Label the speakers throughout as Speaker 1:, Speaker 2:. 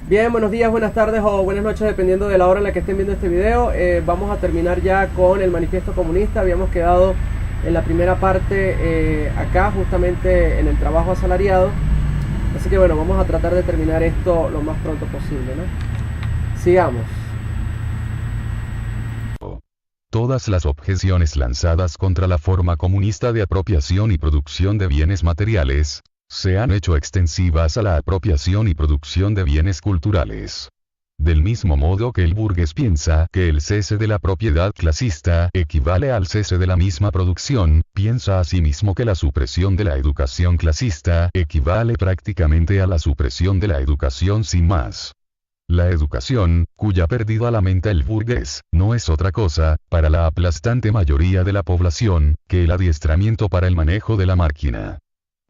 Speaker 1: Bien, buenos días, buenas tardes o buenas noches, dependiendo de la hora en la que estén viendo este video. Vamos a terminar ya con el manifiesto comunista. Habíamos quedado en la primera parte acá, justamente en el trabajo asalariado. Así que bueno, vamos a tratar de terminar esto lo más pronto posible, ¿no? Sigamos.
Speaker 2: Todas las objeciones lanzadas contra la forma comunista de apropiación y producción de bienes materiales, se han hecho extensivas a la apropiación y producción de bienes culturales. Del mismo modo que el burgués piensa que el cese de la propiedad clasista equivale al cese de la misma producción, piensa asimismo que la supresión de la educación clasista equivale prácticamente a la supresión de la educación sin más. La educación, cuya pérdida lamenta el burgués, no es otra cosa, para la aplastante mayoría de la población, que el adiestramiento para el manejo de la máquina.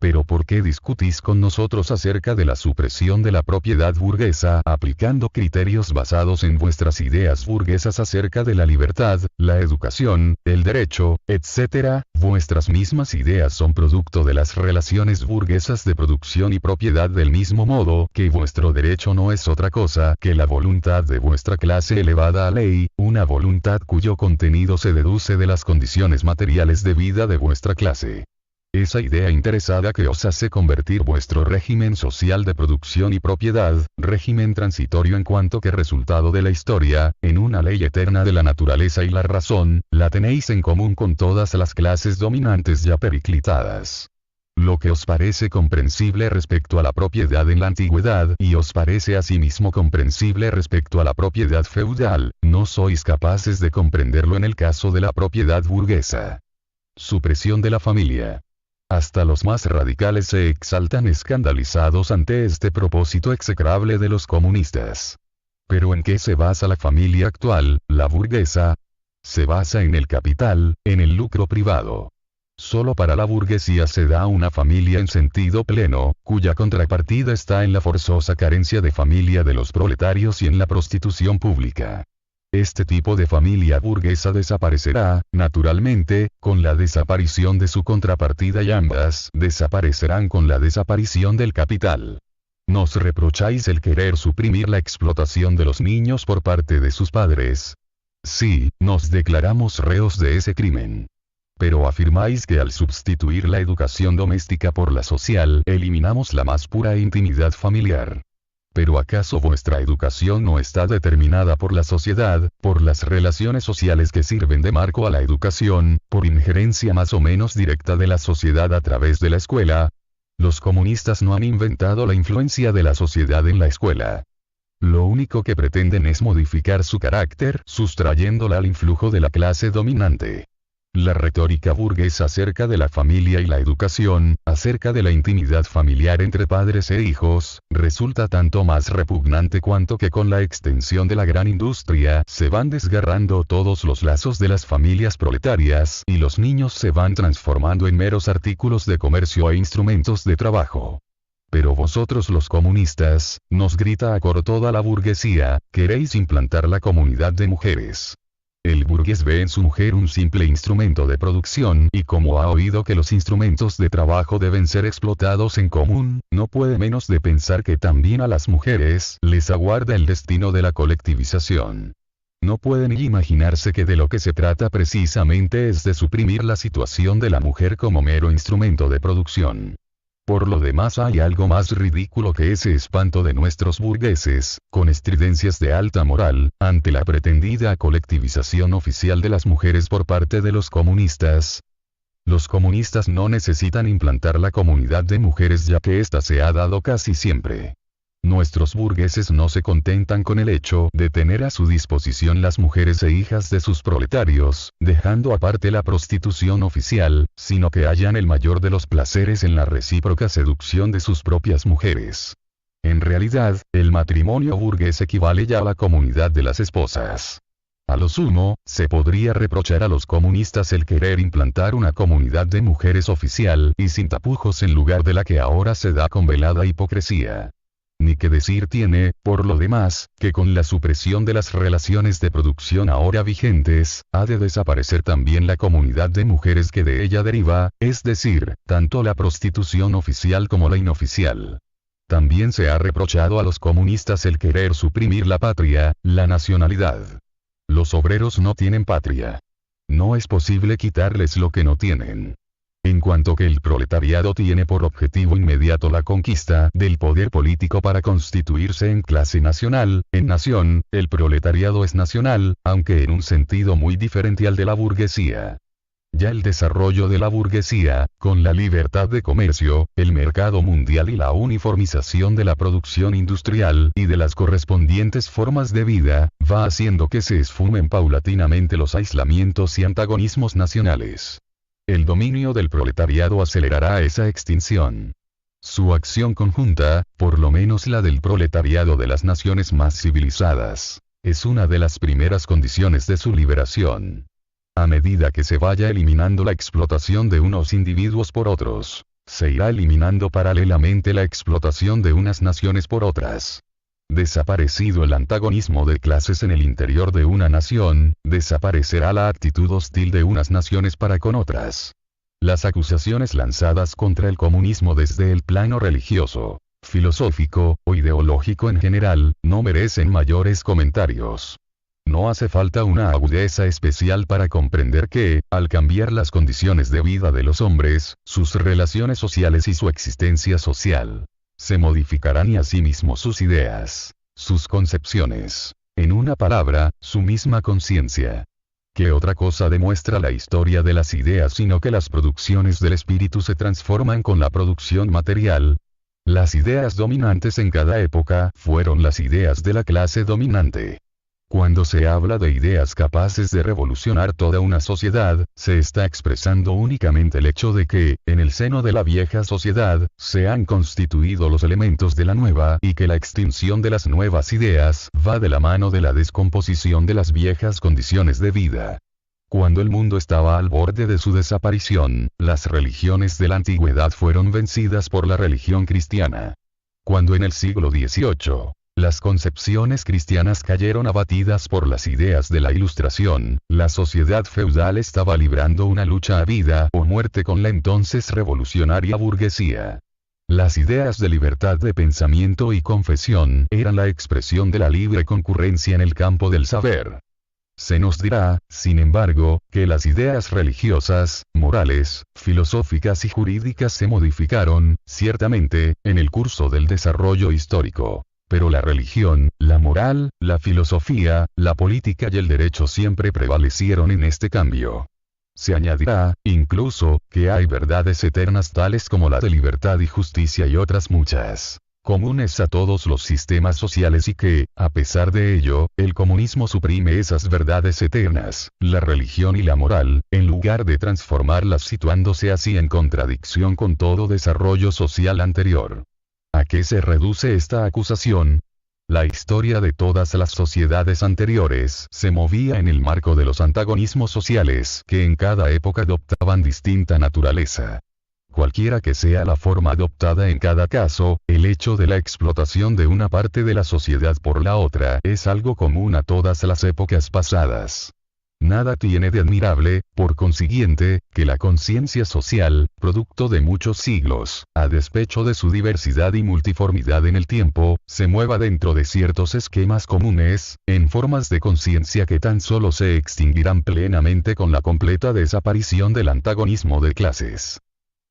Speaker 2: Pero ¿por qué discutís con nosotros acerca de la supresión de la propiedad burguesa, aplicando criterios basados en vuestras ideas burguesas acerca de la libertad, la educación, el derecho, etc.? Vuestras mismas ideas son producto de las relaciones burguesas de producción y propiedad, del mismo modo que vuestro derecho no es otra cosa que la voluntad de vuestra clase elevada a ley, una voluntad cuyo contenido se deduce de las condiciones materiales de vida de vuestra clase. Esa idea interesada que os hace convertir vuestro régimen social de producción y propiedad, régimen transitorio en cuanto que resultado de la historia, en una ley eterna de la naturaleza y la razón, la tenéis en común con todas las clases dominantes ya periclitadas. Lo que os parece comprensible respecto a la propiedad en la antigüedad y os parece asimismo comprensible respecto a la propiedad feudal, no sois capaces de comprenderlo en el caso de la propiedad burguesa. Supresión de la familia. Hasta los más radicales se exaltan escandalizados ante este propósito execrable de los comunistas. ¿Pero en qué se basa la familia actual, la burguesa? Se basa en el capital, en el lucro privado. Solo para la burguesía se da una familia en sentido pleno, cuya contrapartida está en la forzosa carencia de familia de los proletarios y en la prostitución pública. Este tipo de familia burguesa desaparecerá, naturalmente, con la desaparición de su contrapartida y ambas desaparecerán con la desaparición del capital. Nos reprocháis el querer suprimir la explotación de los niños por parte de sus padres. Sí, nos declaramos reos de ese crimen. Pero afirmáis que al sustituir la educación doméstica por la social, eliminamos la más pura intimidad familiar. ¿Pero acaso vuestra educación no está determinada por la sociedad, por las relaciones sociales que sirven de marco a la educación, por injerencia más o menos directa de la sociedad a través de la escuela? Los comunistas no han inventado la influencia de la sociedad en la escuela. Lo único que pretenden es modificar su carácter, sustrayéndola al influjo de la clase dominante. La retórica burguesa acerca de la familia y la educación, acerca de la intimidad familiar entre padres e hijos, resulta tanto más repugnante cuanto que con la extensión de la gran industria se van desgarrando todos los lazos de las familias proletarias y los niños se van transformando en meros artículos de comercio e instrumentos de trabajo. Pero vosotros los comunistas, nos grita a coro toda la burguesía, queréis implantar la comunidad de mujeres. El burgués ve en su mujer un simple instrumento de producción y como ha oído que los instrumentos de trabajo deben ser explotados en común, no puede menos de pensar que también a las mujeres les aguarda el destino de la colectivización. No puede ni imaginarse que de lo que se trata precisamente es de suprimir la situación de la mujer como mero instrumento de producción. Por lo demás hay algo más ridículo que ese espanto de nuestros burgueses, con estridencias de alta moral, ante la pretendida colectivización oficial de las mujeres por parte de los comunistas. Los comunistas no necesitan implantar la comunidad de mujeres ya que ésta se ha dado casi siempre. Nuestros burgueses no se contentan con el hecho de tener a su disposición las mujeres e hijas de sus proletarios, dejando aparte la prostitución oficial, sino que hallan el mayor de los placeres en la recíproca seducción de sus propias mujeres. En realidad, el matrimonio burgués equivale ya a la comunidad de las esposas. A lo sumo, se podría reprochar a los comunistas el querer implantar una comunidad de mujeres oficial y sin tapujos en lugar de la que ahora se da con velada hipocresía. Ni que decir tiene, por lo demás, que con la supresión de las relaciones de producción ahora vigentes, ha de desaparecer también la comunidad de mujeres que de ella deriva, es decir, tanto la prostitución oficial como la inoficial. También se ha reprochado a los comunistas el querer suprimir la patria, la nacionalidad. Los obreros no tienen patria. No es posible quitarles lo que no tienen. En cuanto que el proletariado tiene por objetivo inmediato la conquista del poder político para constituirse en clase nacional, en nación, el proletariado es nacional, aunque en un sentido muy diferente al de la burguesía. Ya el desarrollo de la burguesía, con la libertad de comercio, el mercado mundial y la uniformización de la producción industrial y de las correspondientes formas de vida, va haciendo que se esfumen paulatinamente los aislamientos y antagonismos nacionales. El dominio del proletariado acelerará esa extinción. Su acción conjunta, por lo menos la del proletariado de las naciones más civilizadas, es una de las primeras condiciones de su liberación. A medida que se vaya eliminando la explotación de unos individuos por otros, se irá eliminando paralelamente la explotación de unas naciones por otras. Desaparecido el antagonismo de clases en el interior de una nación, desaparecerá la actitud hostil de unas naciones para con otras. Las acusaciones lanzadas contra el comunismo desde el plano religioso, filosófico, o ideológico en general, no merecen mayores comentarios. No hace falta una agudeza especial para comprender que, al cambiar las condiciones de vida de los hombres, sus relaciones sociales y su existencia social, se modificarán y asimismo sus ideas, sus concepciones, en una palabra, su misma conciencia. ¿Qué otra cosa demuestra la historia de las ideas sino que las producciones del espíritu se transforman con la producción material? Las ideas dominantes en cada época fueron las ideas de la clase dominante. Cuando se habla de ideas capaces de revolucionar toda una sociedad, se está expresando únicamente el hecho de que, en el seno de la vieja sociedad, se han constituido los elementos de la nueva y que la extinción de las nuevas ideas va de la mano de la descomposición de las viejas condiciones de vida. Cuando el mundo estaba al borde de su desaparición, las religiones de la antigüedad fueron vencidas por la religión cristiana. Cuando en el siglo XVIII, las concepciones cristianas cayeron abatidas por las ideas de la Ilustración, la sociedad feudal estaba librando una lucha a vida o muerte con la entonces revolucionaria burguesía. Las ideas de libertad de pensamiento y confesión eran la expresión de la libre concurrencia en el campo del saber. Se nos dirá, sin embargo, que las ideas religiosas, morales, filosóficas y jurídicas se modificaron, ciertamente, en el curso del desarrollo histórico. Pero la religión, la moral, la filosofía, la política y el derecho siempre prevalecieron en este cambio. Se añadirá, incluso, que hay verdades eternas tales como la de libertad y justicia y otras muchas, comunes a todos los sistemas sociales y que, a pesar de ello, el comunismo suprime esas verdades eternas, la religión y la moral, en lugar de transformarlas situándose así en contradicción con todo desarrollo social anterior. ¿A qué se reduce esta acusación? La historia de todas las sociedades anteriores se movía en el marco de los antagonismos sociales que en cada época adoptaban distinta naturaleza. Cualquiera que sea la forma adoptada en cada caso, el hecho de la explotación de una parte de la sociedad por la otra es algo común a todas las épocas pasadas. Nada tiene de admirable, por consiguiente, que la conciencia social, producto de muchos siglos, a despecho de su diversidad y multiformidad en el tiempo, se mueva dentro de ciertos esquemas comunes, en formas de conciencia que tan solo se extinguirán plenamente con la completa desaparición del antagonismo de clases.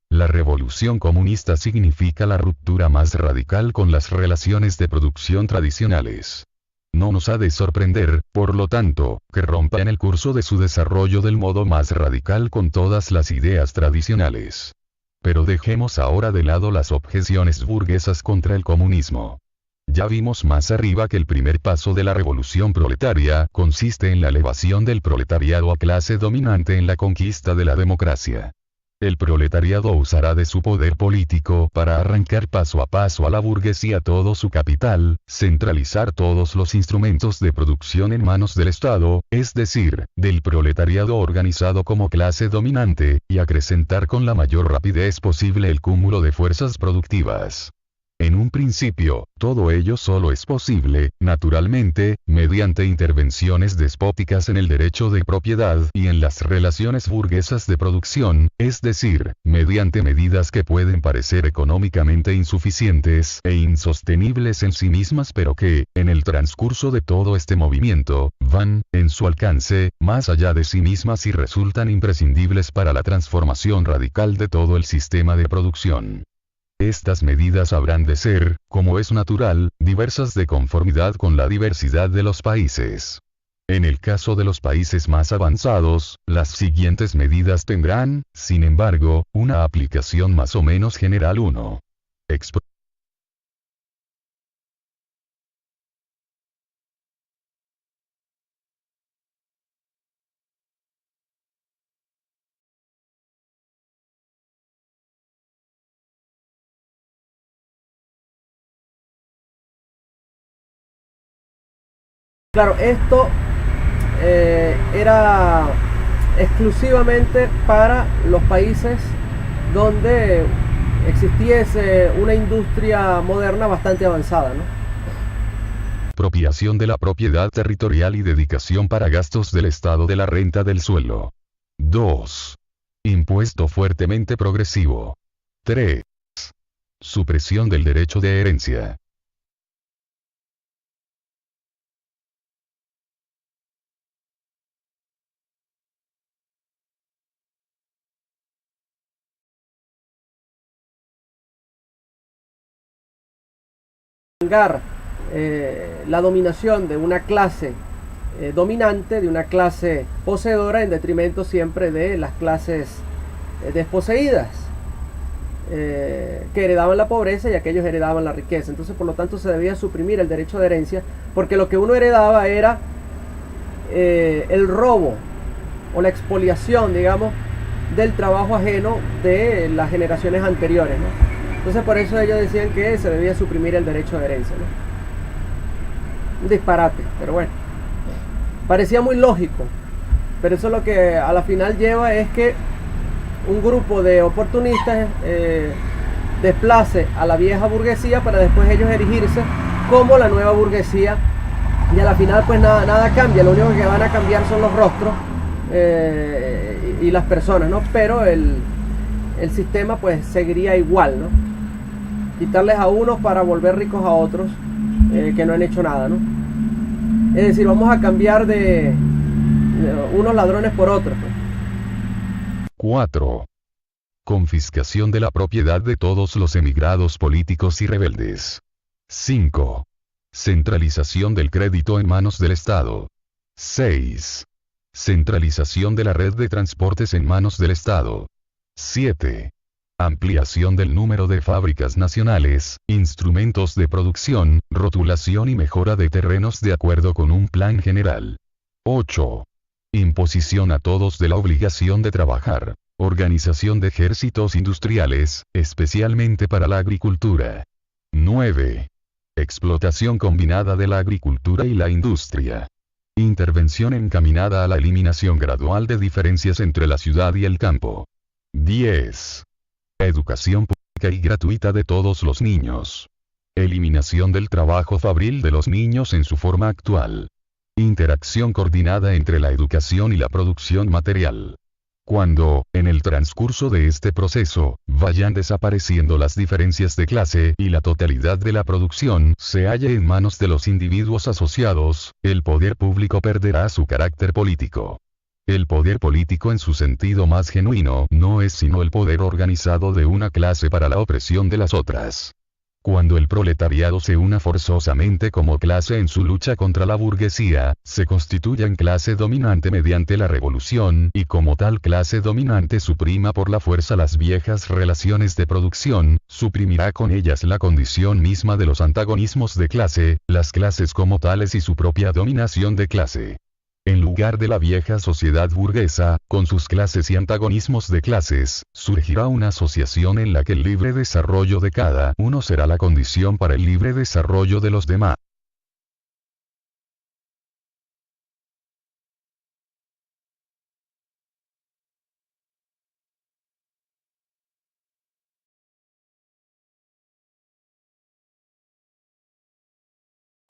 Speaker 2: La revolución comunista significa la ruptura más radical con las relaciones de producción tradicionales. No nos ha de sorprender, por lo tanto, que rompa en el curso de su desarrollo del modo más radical con todas las ideas tradicionales. Pero dejemos ahora de lado las objeciones burguesas contra el comunismo. Ya vimos más arriba que el primer paso de la revolución proletaria consiste en la elevación del proletariado a clase dominante en la conquista de la democracia. El proletariado usará de su poder político para arrancar paso a paso a la burguesía todo su capital, centralizar todos los instrumentos de producción en manos del Estado, es decir, del proletariado organizado como clase dominante, y acrecentar con la mayor rapidez posible el cúmulo de fuerzas productivas. En un principio, todo ello solo es posible, naturalmente, mediante intervenciones despóticas en el derecho de propiedad y en las relaciones burguesas de producción, es decir, mediante medidas que pueden parecer económicamente insuficientes e insostenibles en sí mismas pero que, en el transcurso de todo este movimiento, van, en su alcance, más allá de sí mismas y resultan imprescindibles para la transformación radical de todo el sistema de producción. Estas medidas habrán de ser, como es natural, diversas de conformidad con la diversidad de los países. En el caso de los países más avanzados, las siguientes medidas tendrán, sin embargo, una aplicación más o menos general. 1.
Speaker 1: Claro, esto era exclusivamente para los países donde existiese una industria moderna bastante avanzada, ¿no?
Speaker 2: Expropiación de la propiedad territorial y dedicación para gastos del Estado de la renta del suelo. 2. Impuesto fuertemente progresivo. 3. Supresión del derecho de herencia.
Speaker 1: La dominación de una clase dominante, de una clase poseedora, en detrimento siempre de las clases desposeídas, que heredaban la pobreza y aquellos heredaban la riqueza. Entonces, por lo tanto, se debía suprimir el derecho de herencia, porque lo que uno heredaba era el robo o la expoliación, digamos, del trabajo ajeno de las generaciones anteriores, ¿no? Entonces, por eso ellos decían que se debía suprimir el derecho de herencia, ¿no? Un disparate, pero bueno, parecía muy lógico, pero eso lo que a la final lleva es que un grupo de oportunistas desplace a la vieja burguesía para después ellos erigirse como la nueva burguesía, y a la final pues nada cambia, lo único que van a cambiar son los rostros y las personas, ¿no? Pero el sistema pues seguiría igual, ¿no? Quitarles a unos para volver ricos a otros que no han hecho nada, ¿no? Es decir, vamos a cambiar de unos ladrones por otros, pues.
Speaker 2: 4. Confiscación de la propiedad de todos los emigrados políticos y rebeldes. 5. Centralización del crédito en manos del Estado. 6. Centralización de la red de transportes en manos del Estado. 7. Ampliación del número de fábricas nacionales, instrumentos de producción, rotulación y mejora de terrenos de acuerdo con un plan general. 8. Imposición a todos de la obligación de trabajar. Organización de ejércitos industriales, especialmente para la agricultura. 9. Explotación combinada de la agricultura y la industria. Intervención encaminada a la eliminación gradual de diferencias entre la ciudad y el campo. 10. Educación pública y gratuita de todos los niños. Eliminación del trabajo fabril de los niños en su forma actual. Interacción coordinada entre la educación y la producción material. Cuando, en el transcurso de este proceso, vayan desapareciendo las diferencias de clase y la totalidad de la producción se halle en manos de los individuos asociados, el poder público perderá su carácter político. El poder político en su sentido más genuino no es sino el poder organizado de una clase para la opresión de las otras. Cuando el proletariado se una forzosamente como clase en su lucha contra la burguesía, se constituye en clase dominante mediante la revolución y como tal clase dominante suprima por la fuerza las viejas relaciones de producción, suprimirá con ellas la condición misma de los antagonismos de clase, las clases como tales y su propia dominación de clase. En lugar de la vieja sociedad burguesa, con sus clases y antagonismos de clases, surgirá una asociación en la que el libre desarrollo de cada uno será la condición para el libre desarrollo de los demás.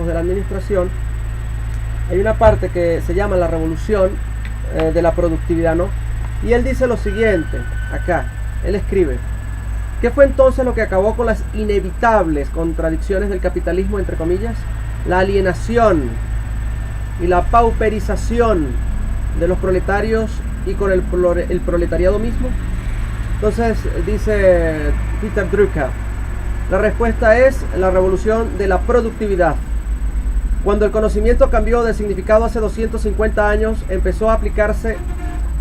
Speaker 1: de la administración, hay una parte que se llama la revolución de la productividad, ¿no? Y él dice lo siguiente, acá, él escribe: ¿qué fue entonces lo que acabó con las inevitables contradicciones del capitalismo, entre comillas? La alienación y la pauperización de los proletarios y con el proletariado mismo. Entonces dice Peter Drucker, la respuesta es la revolución de la productividad. Cuando el conocimiento cambió de significado hace 250 años, empezó a aplicarse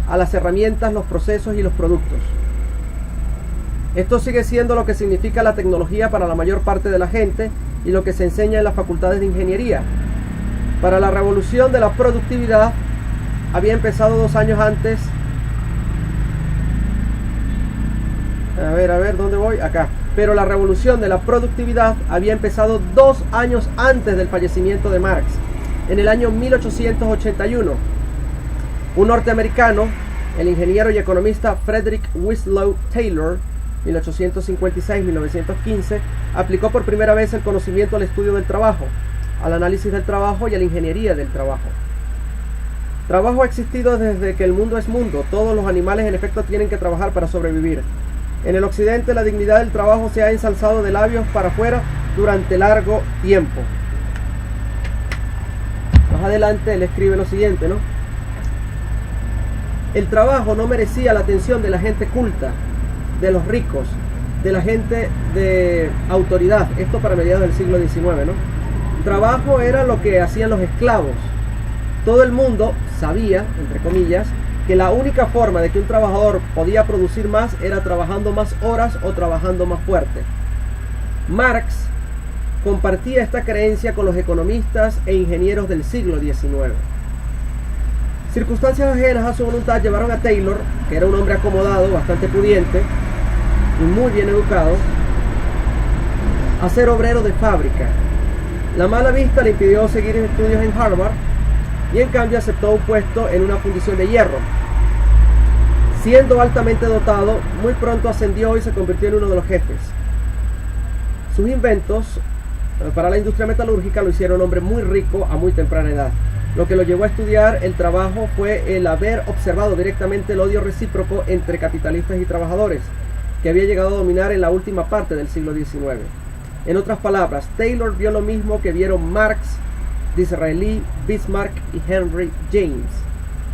Speaker 1: a las herramientas, los procesos y los productos. Esto sigue siendo lo que significa la tecnología para la mayor parte de la gente y lo que se enseña en las facultades de ingeniería. Para la revolución de la productividad había empezado 2 años antes. A ver, ¿dónde voy? Acá. Pero la revolución de la productividad había empezado 2 años antes del fallecimiento de Marx, en el año 1881. Un norteamericano, el ingeniero y economista Frederick Winslow Taylor, 1856-1915, aplicó por primera vez el conocimiento al estudio del trabajo, al análisis del trabajo y a la ingeniería del trabajo. Trabajo ha existido desde que el mundo es mundo. Todos los animales en efecto tienen que trabajar para sobrevivir. En el occidente la dignidad del trabajo se ha ensalzado de labios para afuera durante largo tiempo. Más adelante él escribe lo siguiente, ¿no? El trabajo no merecía la atención de la gente culta, de los ricos, de la gente de autoridad. Esto para mediados del siglo XIX, ¿no? Trabajo era lo que hacían los esclavos. Todo el mundo sabía, entre comillas, que la única forma de que un trabajador podía producir más era trabajando más horas o trabajando más fuerte. Marx compartía esta creencia con los economistas e ingenieros del siglo XIX. Circunstancias ajenas a su voluntad llevaron a Taylor, que era un hombre acomodado, bastante pudiente y muy bien educado, a ser obrero de fábrica. La mala vista le impidió seguir estudios en Harvard y en cambio aceptó un puesto en una fundición de hierro. Siendo altamente dotado, muy pronto ascendió y se convirtió en uno de los jefes. Sus inventos para la industria metalúrgica lo hicieron un hombre muy rico a muy temprana edad. Lo que lo llevó a estudiar el trabajo fue el haber observado directamente el odio recíproco entre capitalistas y trabajadores, que había llegado a dominar en la última parte del siglo XIX. En otras palabras, Taylor vio lo mismo que vieron Marx, Disraeli, Bismarck y Henry James,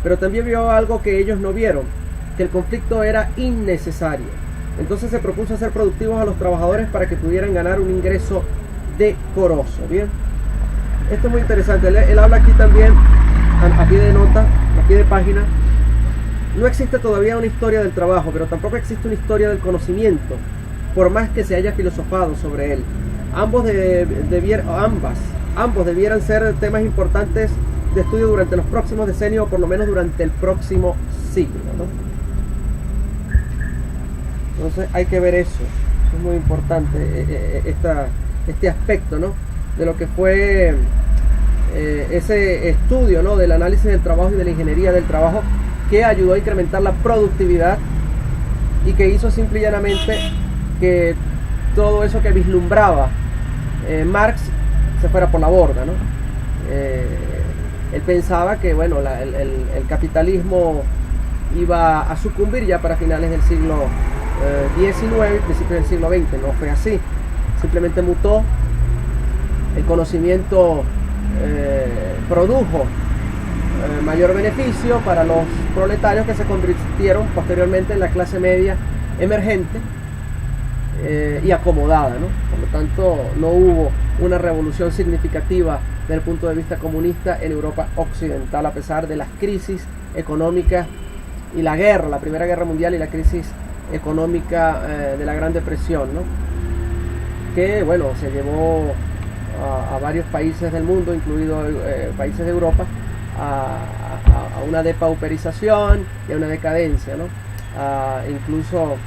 Speaker 1: pero también vio algo que ellos no vieron, que el conflicto era innecesario. Entonces se propuso hacer productivos a los trabajadores para que pudieran ganar un ingreso decoroso. Bien, esto es muy interesante. Él habla aquí también, a pie de nota, a pie de página: no existe todavía una historia del trabajo, pero tampoco existe una historia del conocimiento, por más que se haya filosofado sobre él. Ambos debieran ser temas importantes de estudio durante los próximos decenios, o por lo menos durante el próximo siglo, ¿no? Entonces hay que ver eso. Es muy importante este aspecto, ¿no?, de lo que fue ese estudio, ¿no?, del análisis del trabajo y de la ingeniería del trabajo, que ayudó a incrementar la productividad y que hizo simple y llanamente que todo eso que vislumbraba Marx se fuera por la borda, ¿no? Él pensaba que, bueno, el capitalismo iba a sucumbir ya para finales del siglo XIX y principios del siglo XX. No fue así, simplemente mutó. El conocimiento produjo mayor beneficio para los proletarios, que se convirtieron posteriormente en la clase media emergente y acomodada, ¿no? Por lo tanto, no hubo una revolución significativa desde el punto de vista comunista en Europa occidental, a pesar de las crisis económicas y la guerra, la Primera Guerra Mundial y la crisis económica de la Gran Depresión, ¿no?, que, bueno, se llevó a varios países del mundo, incluidos países de Europa, a una depauperización y a una decadencia, ¿no?, incluso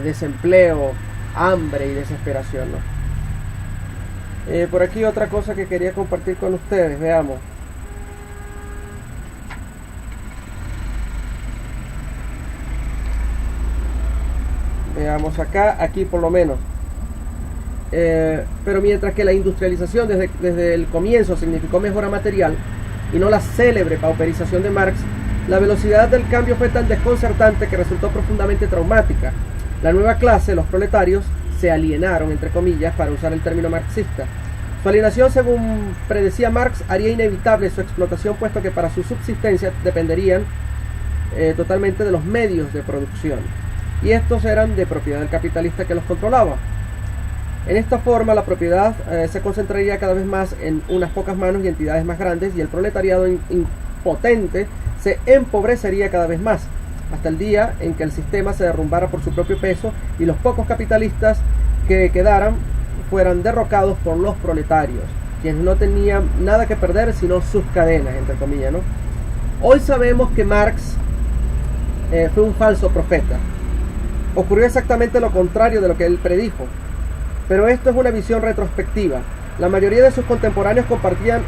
Speaker 1: desempleo, hambre y desesperación, ¿no? Por aquí otra cosa que quería compartir con ustedes, veamos. Veamos acá, aquí por lo menos. Pero mientras que la industrialización desde el comienzo significó mejora material y no la célebre pauperización de Marx, la velocidad del cambio fue tan desconcertante que resultó profundamente traumática. La nueva clase, los proletarios, se alienaron, entre comillas, para usar el término marxista. Su alienación, según predecía Marx, haría inevitable su explotación, puesto que para su subsistencia dependerían totalmente de los medios de producción, y estos eran de propiedad del capitalista que los controlaba. En esta forma, la propiedad se concentraría cada vez más en unas pocas manos y entidades más grandes, y el proletariado impotente se empobrecería cada vez más, hasta el día en que el sistema se derrumbara por su propio peso y los pocos capitalistas que quedaran fueran derrocados por los proletarios, quienes no tenían nada que perder sino sus cadenas, entre comillas, ¿no? Hoy sabemos que Marx fue un falso profeta. Ocurrió exactamente lo contrario de lo que él predijo. Pero esto es una visión retrospectiva. La mayoría de sus contemporáneos compartían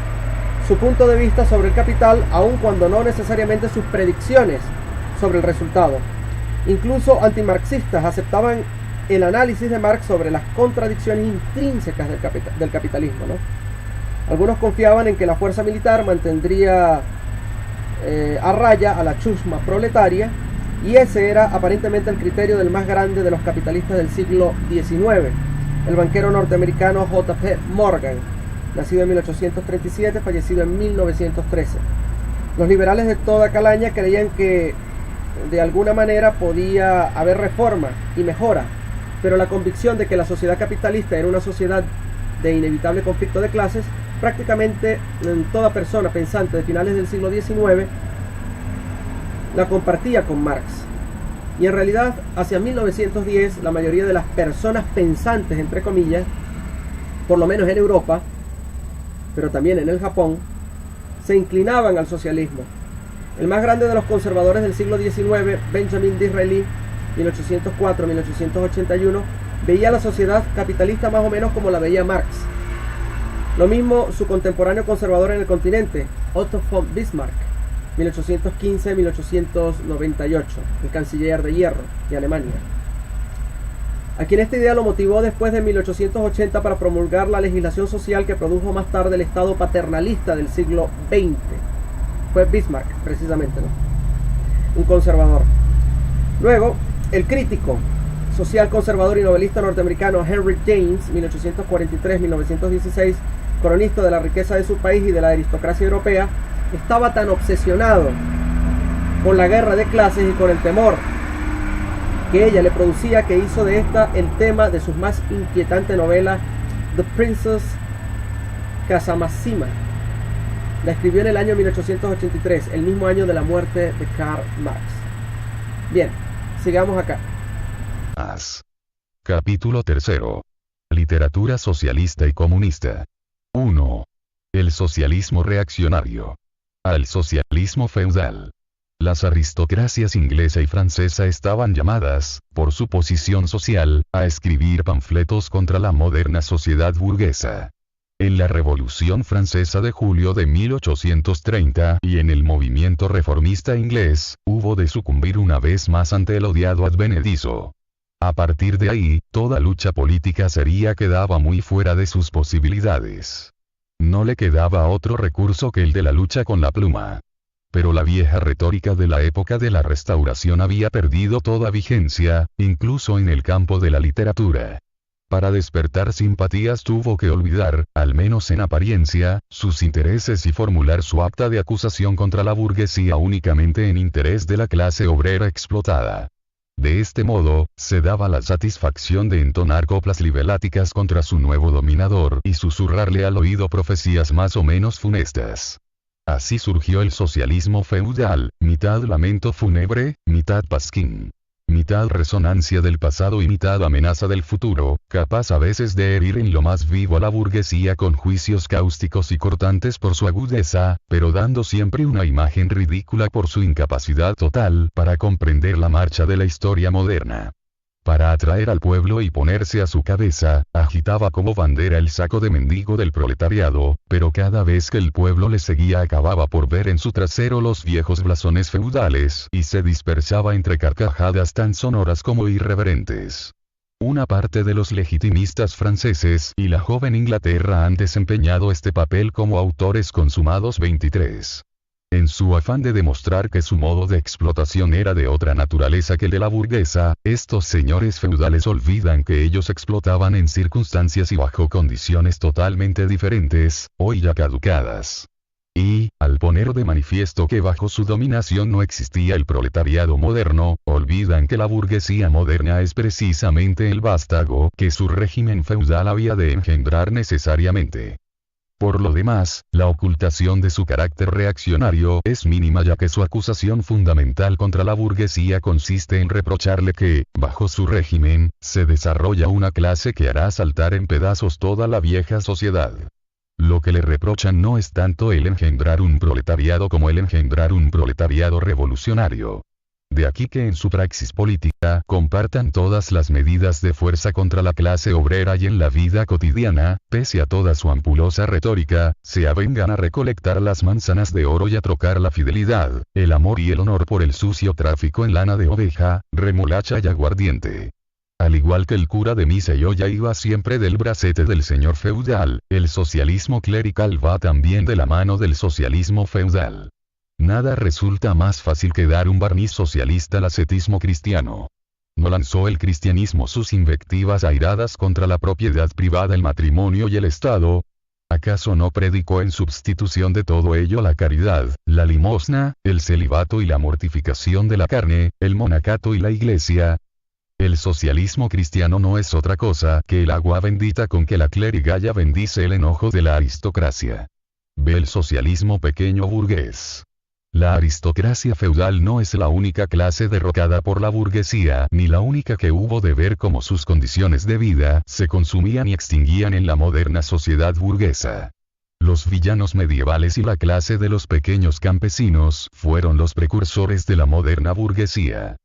Speaker 1: su punto de vista sobre el capital, aun cuando no necesariamente sus predicciones sobre el resultado. Incluso antimarxistas aceptaban el análisis de Marx sobre las contradicciones intrínsecas del capitalismo, ¿no? Algunos confiaban en que la fuerza militar mantendría a raya a la chusma proletaria, y ese era aparentemente el criterio del más grande de los capitalistas del siglo XIX, el banquero norteamericano J.P. Morgan, nacido en 1837, fallecido en 1913. Los liberales de toda calaña creían que de alguna manera podía haber reforma y mejora, pero la convicción de que la sociedad capitalista era una sociedad de inevitable conflicto de clases, prácticamente en toda persona pensante de finales del siglo XIX la compartía con Marx. Y en realidad, hacia 1910, la mayoría de las personas pensantes, entre comillas, por lo menos en Europa, pero también en el Japón, se inclinaban al socialismo. El más grande de los conservadores del siglo XIX, Benjamin Disraeli, 1804-1881, veía a la sociedad capitalista más o menos como la veía Marx. Lo mismo su contemporáneo conservador en el continente, Otto von Bismarck, 1815-1898, el canciller de hierro de Alemania, a quien esta idea lo motivó después de 1880 para promulgar la legislación social que produjo más tarde el Estado paternalista del siglo XX. Fue Bismarck, precisamente, ¿no? Un conservador. Luego, el crítico social conservador y novelista norteamericano Henry James, 1843-1916, cronista de la riqueza de su país y de la aristocracia europea, estaba tan obsesionado con la guerra de clases y con el temor que ella le producía que hizo de esta el tema de su más inquietante novela, The Princess Casamassima. La escribió en el año 1883, el mismo año de la muerte de Karl Marx. Bien, sigamos acá.
Speaker 2: Capítulo 3. Literatura socialista y comunista. 1. El socialismo reaccionario. Al socialismo feudal. Las aristocracias inglesa y francesa estaban llamadas, por su posición social, a escribir panfletos contra la moderna sociedad burguesa. En la Revolución Francesa de julio de 1830 y en el movimiento reformista inglés, hubo de sucumbir una vez más ante el odiado advenedizo. A partir de ahí, toda lucha política seria quedaba muy fuera de sus posibilidades. No le quedaba otro recurso que el de la lucha con la pluma. Pero la vieja retórica de la época de la Restauración había perdido toda vigencia, incluso en el campo de la literatura. Para despertar simpatías tuvo que olvidar, al menos en apariencia, sus intereses y formular su acta de acusación contra la burguesía únicamente en interés de la clase obrera explotada. De este modo, se daba la satisfacción de entonar coplas libeláticas contra su nuevo dominador y susurrarle al oído profecías más o menos funestas. Así surgió el socialismo feudal, mitad lamento fúnebre, mitad pasquín. Mitad resonancia del pasado y mitad amenaza del futuro, capaz a veces de herir en lo más vivo a la burguesía con juicios cáusticos y cortantes por su agudeza, pero dando siempre una imagen ridícula por su incapacidad total para comprender la marcha de la historia moderna. Para atraer al pueblo y ponerse a su cabeza, agitaba como bandera el saco de mendigo del proletariado, pero cada vez que el pueblo le seguía acababa por ver en su trasero los viejos blasones feudales y se dispersaba entre carcajadas tan sonoras como irreverentes. Una parte de los legitimistas franceses y la joven Inglaterra han desempeñado este papel como autores consumados 23. En su afán de demostrar que su modo de explotación era de otra naturaleza que el de la burguesa, estos señores feudales olvidan que ellos explotaban en circunstancias y bajo condiciones totalmente diferentes, hoy ya caducadas. Y, al poner de manifiesto que bajo su dominación no existía el proletariado moderno, olvidan que la burguesía moderna es precisamente el vástago que su régimen feudal había de engendrar necesariamente. Por lo demás, la ocultación de su carácter reaccionario es mínima, ya que su acusación fundamental contra la burguesía consiste en reprocharle que, bajo su régimen, se desarrolla una clase que hará saltar en pedazos toda la vieja sociedad. Lo que le reprochan no es tanto el engendrar un proletariado como el engendrar un proletariado revolucionario. De aquí que en su praxis política compartan todas las medidas de fuerza contra la clase obrera y en la vida cotidiana, pese a toda su ampulosa retórica, se avengan a recolectar las manzanas de oro y a trocar la fidelidad, el amor y el honor por el sucio tráfico en lana de oveja, remolacha y aguardiente. Al igual que el cura de misa y olla iba siempre del bracete del señor feudal, el socialismo clerical va también de la mano del socialismo feudal. Nada resulta más fácil que dar un barniz socialista al ascetismo cristiano. ¿No lanzó el cristianismo sus invectivas airadas contra la propiedad privada, el matrimonio y el Estado? ¿Acaso no predicó en sustitución de todo ello la caridad, la limosna, el celibato y la mortificación de la carne, el monacato y la iglesia? El socialismo cristiano no es otra cosa que el agua bendita con que la clerigalla bendice el enojo de la aristocracia. Ve el socialismo pequeño burgués. La aristocracia feudal no es la única clase derrocada por la burguesía, ni la única que hubo de ver cómo sus condiciones de vida se consumían y extinguían en la moderna sociedad burguesa. Los villanos medievales y la clase de los pequeños campesinos fueron los precursores de la moderna burguesía.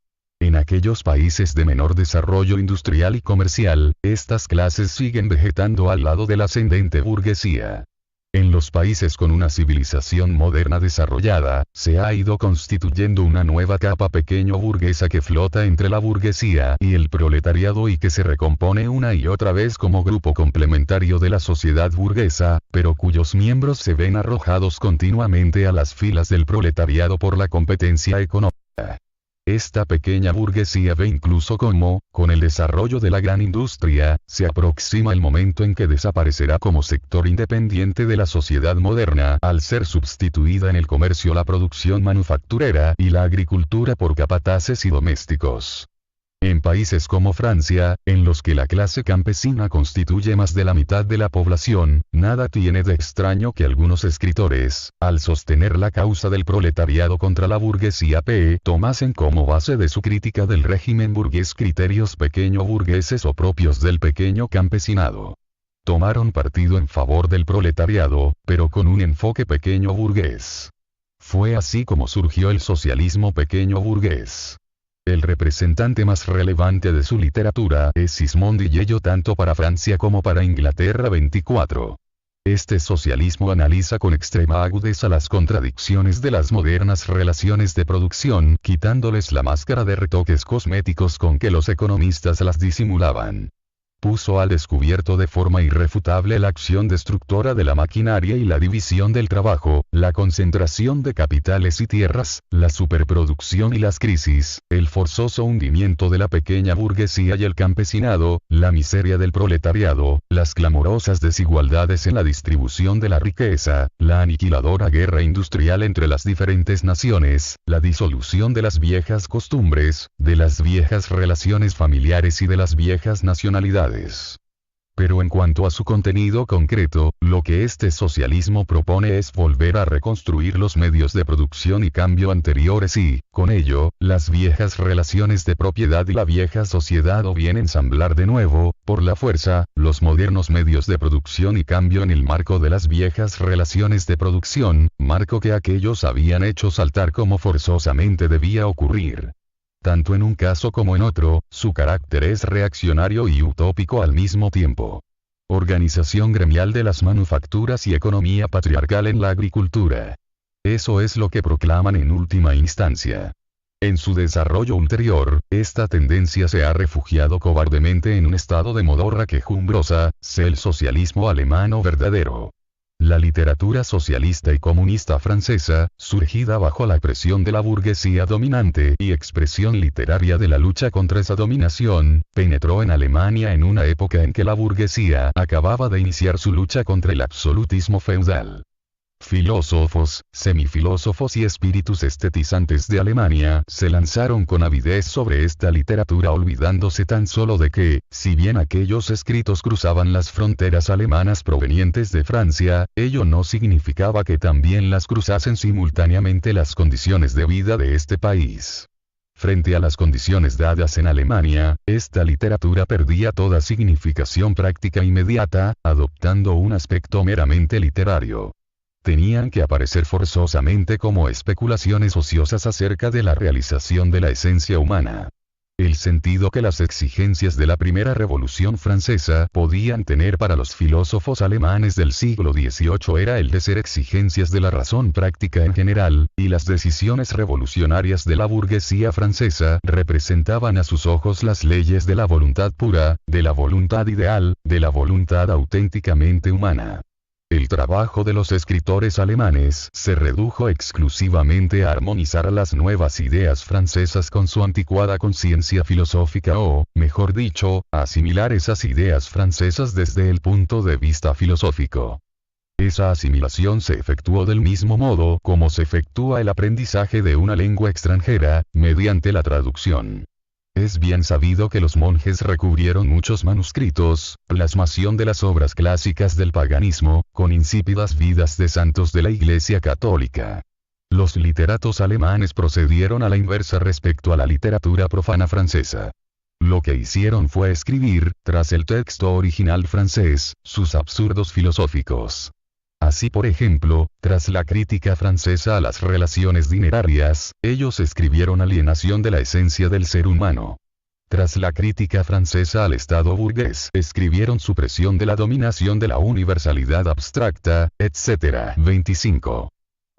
Speaker 2: En aquellos países de menor desarrollo industrial y comercial, estas clases siguen vegetando al lado de la ascendente burguesía. En los países con una civilización moderna desarrollada, se ha ido constituyendo una nueva capa pequeño burguesa que flota entre la burguesía y el proletariado y que se recompone una y otra vez como grupo complementario de la sociedad burguesa, pero cuyos miembros se ven arrojados continuamente a las filas del proletariado por la competencia económica. Esta pequeña burguesía ve incluso cómo, con el desarrollo de la gran industria, se aproxima el momento en que desaparecerá como sector independiente de la sociedad moderna, al ser sustituida en el comercio la producción manufacturera y la agricultura por capataces y domésticos. En países como Francia, en los que la clase campesina constituye más de la mitad de la población, nada tiene de extraño que algunos escritores, al sostener la causa del proletariado contra la burguesía tomasen como base de su crítica del régimen burgués criterios pequeño burgueses o propios del pequeño campesinado. Tomaron partido en favor del proletariado, pero con un enfoque pequeño burgués. Fue así como surgió el socialismo pequeño burgués. El representante más relevante de su literatura es Sismondi y ello tanto para Francia como para Inglaterra 24. Este socialismo analiza con extrema agudeza las contradicciones de las modernas relaciones de producción, quitándoles la máscara de retoques cosméticos con que los economistas las disimulaban. Puso al descubierto de forma irrefutable la acción destructora de la maquinaria y la división del trabajo, la concentración de capitales y tierras, la superproducción y las crisis, el forzoso hundimiento de la pequeña burguesía y el campesinado, la miseria del proletariado, las clamorosas desigualdades en la distribución de la riqueza, la aniquiladora guerra industrial entre las diferentes naciones, la disolución de las viejas costumbres, de las viejas relaciones familiares y de las viejas nacionalidades. Pero en cuanto a su contenido concreto, lo que este socialismo propone es volver a reconstruir los medios de producción y cambio anteriores y, con ello, las viejas relaciones de propiedad y la vieja sociedad, o bien ensamblar de nuevo, por la fuerza, los modernos medios de producción y cambio en el marco de las viejas relaciones de producción, marco que aquellos habían hecho saltar como forzosamente debía ocurrir. Tanto en un caso como en otro, su carácter es reaccionario y utópico al mismo tiempo. Organización gremial de las manufacturas y economía patriarcal en la agricultura. Eso es lo que proclaman en última instancia. En su desarrollo ulterior, esta tendencia se ha refugiado cobardemente en un estado de modorra quejumbrosa, el socialismo alemán verdadero. La literatura socialista y comunista francesa, surgida bajo la presión de la burguesía dominante y expresión literaria de la lucha contra esa dominación, penetró en Alemania en una época en que la burguesía acababa de iniciar su lucha contra el absolutismo feudal. Filósofos, semifilósofos y espíritus estetizantes de Alemania se lanzaron con avidez sobre esta literatura, olvidándose tan solo de que, si bien aquellos escritos cruzaban las fronteras alemanas provenientes de Francia, ello no significaba que también las cruzasen simultáneamente las condiciones de vida de este país. Frente a las condiciones dadas en Alemania, esta literatura perdía toda significación práctica inmediata, adoptando un aspecto meramente literario. Tenían que aparecer forzosamente como especulaciones ociosas acerca de la realización de la esencia humana. El sentido que las exigencias de la primera revolución francesa podían tener para los filósofos alemanes del siglo XVIII era el de ser exigencias de la razón práctica en general, y las decisiones revolucionarias de la burguesía francesa representaban a sus ojos las leyes de la voluntad pura, de la voluntad ideal, de la voluntad auténticamente humana. El trabajo de los escritores alemanes se redujo exclusivamente a armonizar las nuevas ideas francesas con su anticuada conciencia filosófica o, mejor dicho, a asimilar esas ideas francesas desde el punto de vista filosófico. Esa asimilación se efectuó del mismo modo como se efectúa el aprendizaje de una lengua extranjera, mediante la traducción. Es bien sabido que los monjes recubrieron muchos manuscritos, plasmación de las obras clásicas del paganismo, con insípidas vidas de santos de la Iglesia Católica. Los literatos alemanes procedieron a la inversa respecto a la literatura profana francesa. Lo que hicieron fue escribir, tras el texto original francés, sus absurdos filosóficos. Así, por ejemplo, tras la crítica francesa a las relaciones dinerarias, ellos escribieron Alienación de la esencia del ser humano. Tras la crítica francesa al Estado burgués, escribieron Supresión de la dominación de la universalidad abstracta, etc. 25.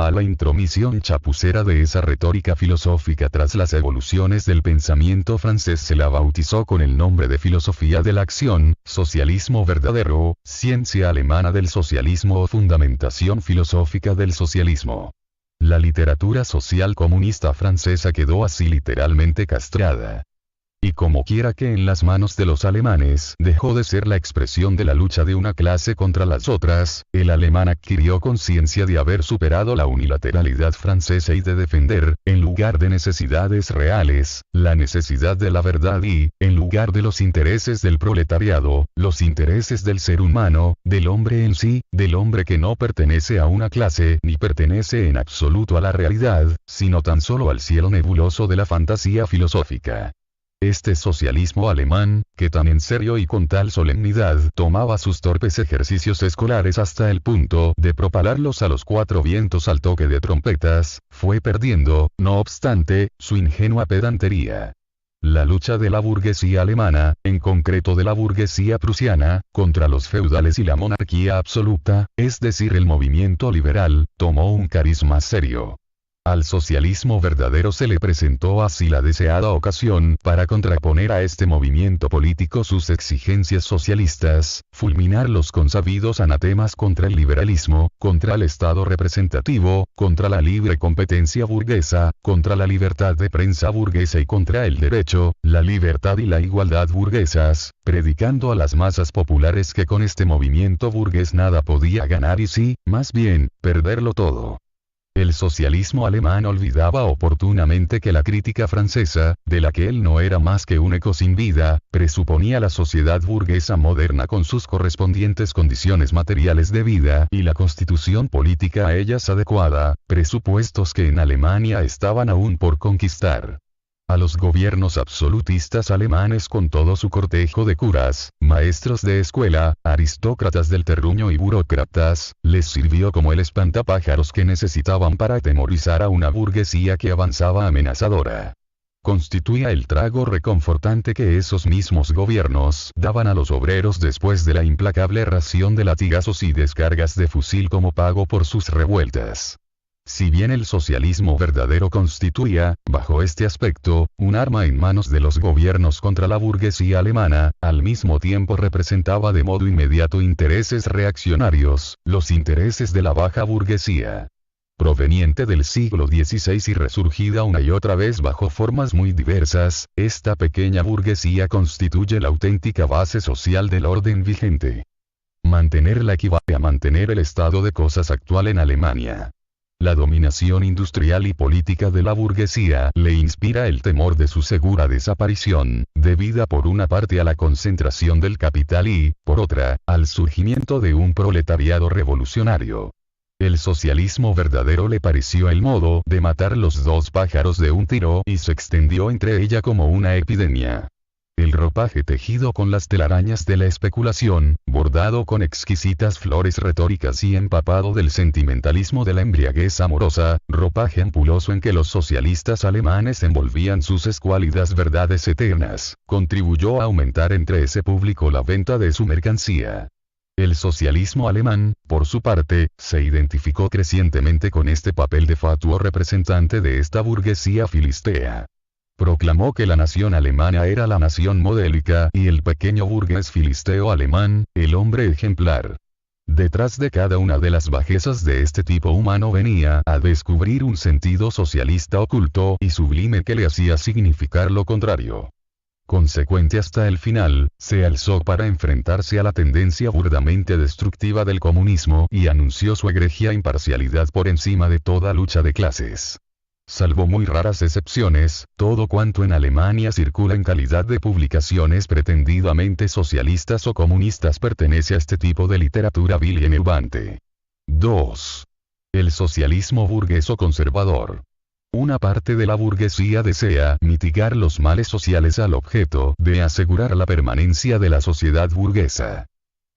Speaker 2: A la intromisión chapucera de esa retórica filosófica tras las evoluciones del pensamiento francés se la bautizó con el nombre de filosofía de la acción, socialismo verdadero, ciencia alemana del socialismo o fundamentación filosófica del socialismo. La literatura social comunista francesa quedó así literalmente castrada. Y como quiera que en las manos de los alemanes dejó de ser la expresión de la lucha de una clase contra las otras, el alemán adquirió conciencia de haber superado la unilateralidad francesa y de defender, en lugar de necesidades reales, la necesidad de la verdad y, en lugar de los intereses del proletariado, los intereses del ser humano, del hombre en sí, del hombre que no pertenece a una clase ni pertenece en absoluto a la realidad, sino tan solo al cielo nebuloso de la fantasía filosófica. Este socialismo alemán, que tan en serio y con tal solemnidad tomaba sus torpes ejercicios escolares hasta el punto de propalarlos a los cuatro vientos al toque de trompetas, fue perdiendo, no obstante, su ingenua pedantería. La lucha de la burguesía alemana, en concreto de la burguesía prusiana, contra los feudales y la monarquía absoluta, es decir el movimiento liberal, tomó un cariz más serio. Al socialismo verdadero se le presentó así la deseada ocasión para contraponer a este movimiento político sus exigencias socialistas, fulminar los consabidos anatemas contra el liberalismo, contra el Estado representativo, contra la libre competencia burguesa, contra la libertad de prensa burguesa y contra el derecho, la libertad y la igualdad burguesas, predicando a las masas populares que con este movimiento burgués nada podía ganar y sí, más bien, perderlo todo. El socialismo alemán olvidaba oportunamente que la crítica francesa, de la que él no era más que un eco sin vida, presuponía la sociedad burguesa moderna con sus correspondientes condiciones materiales de vida y la constitución política a ellas adecuada, presupuestos que en Alemania estaban aún por conquistar. A los gobiernos absolutistas alemanes con todo su cortejo de curas, maestros de escuela, aristócratas del terruño y burócratas, les sirvió como el espantapájaros que necesitaban para atemorizar a una burguesía que avanzaba amenazadora. Constituía el trago reconfortante que esos mismos gobiernos daban a los obreros después de la implacable ración de latigazos y descargas de fusil como pago por sus revueltas. Si bien el socialismo verdadero constituía, bajo este aspecto, un arma en manos de los gobiernos contra la burguesía alemana, al mismo tiempo representaba de modo inmediato intereses reaccionarios, los intereses de la baja burguesía. Proveniente del siglo XVI y resurgida una y otra vez bajo formas muy diversas, esta pequeña burguesía constituye la auténtica base social del orden vigente. Mantenerla equivale a mantener el estado de cosas actual en Alemania. La dominación industrial y política de la burguesía le inspira el temor de su segura desaparición, debida por una parte a la concentración del capital y, por otra, al surgimiento de un proletariado revolucionario. El socialismo verdadero le pareció el modo de matar los dos pájaros de un tiro y se extendió entre ella como una epidemia. El ropaje tejido con las telarañas de la especulación, bordado con exquisitas flores retóricas y empapado del sentimentalismo de la embriaguez amorosa, ropaje ampuloso en que los socialistas alemanes envolvían sus escuálidas verdades eternas, contribuyó a aumentar entre ese público la venta de su mercancía. El socialismo alemán, por su parte, se identificó crecientemente con este papel de fatuo representante de esta burguesía filistea. Proclamó que la nación alemana era la nación modélica y el pequeño burgués filisteo alemán, el hombre ejemplar. Detrás de cada una de las bajezas de este tipo humano venía a descubrir un sentido socialista oculto y sublime que le hacía significar lo contrario. Consecuente hasta el final, se alzó para enfrentarse a la tendencia burdamente destructiva del comunismo y anunció su egregia imparcialidad por encima de toda lucha de clases. Salvo muy raras excepciones, todo cuanto en Alemania circula en calidad de publicaciones pretendidamente socialistas o comunistas pertenece a este tipo de literatura vil y enervante. 2. El socialismo burgués o conservador. Una parte de la burguesía desea mitigar los males sociales al objeto de asegurar la permanencia de la sociedad burguesa.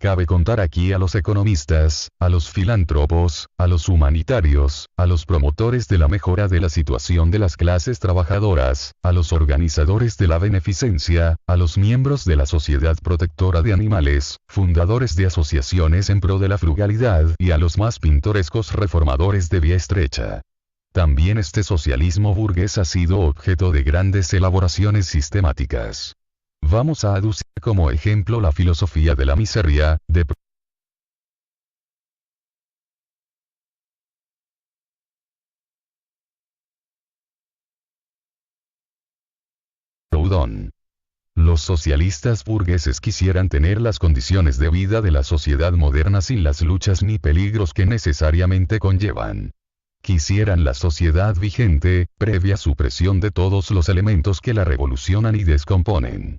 Speaker 2: Cabe contar aquí a los economistas, a los filántropos, a los humanitarios, a los promotores de la mejora de la situación de las clases trabajadoras, a los organizadores de la beneficencia, a los miembros de la Sociedad Protectora de Animales, fundadores de asociaciones en pro de la frugalidad y a los más pintorescos reformadores de vía estrecha. También este socialismo burgués ha sido objeto de grandes elaboraciones sistemáticas. Vamos a aducir como ejemplo la filosofía de la miseria, de Proudhon. Los socialistas burgueses quisieran tener las condiciones de vida de la sociedad moderna sin las luchas ni peligros que necesariamente conllevan. Quisieran la sociedad vigente, previa supresión de todos los elementos que la revolucionan y descomponen.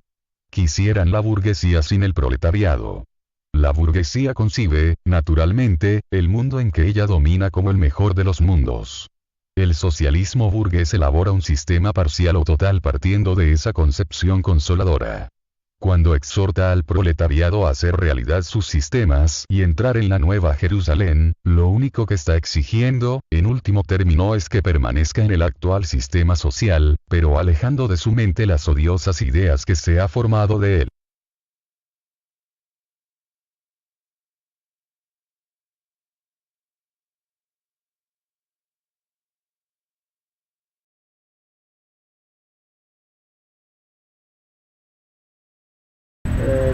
Speaker 2: Quisieran la burguesía sin el proletariado. La burguesía concibe, naturalmente, el mundo en que ella domina como el mejor de los mundos. El socialismo burgués elabora un sistema parcial o total partiendo de esa concepción consoladora. Cuando exhorta al proletariado a hacer realidad sus sistemas y entrar en la Nueva Jerusalén, lo único que está exigiendo, en último término, es que permanezca en el actual sistema social, pero alejando de su mente las odiosas ideas que se ha formado de él.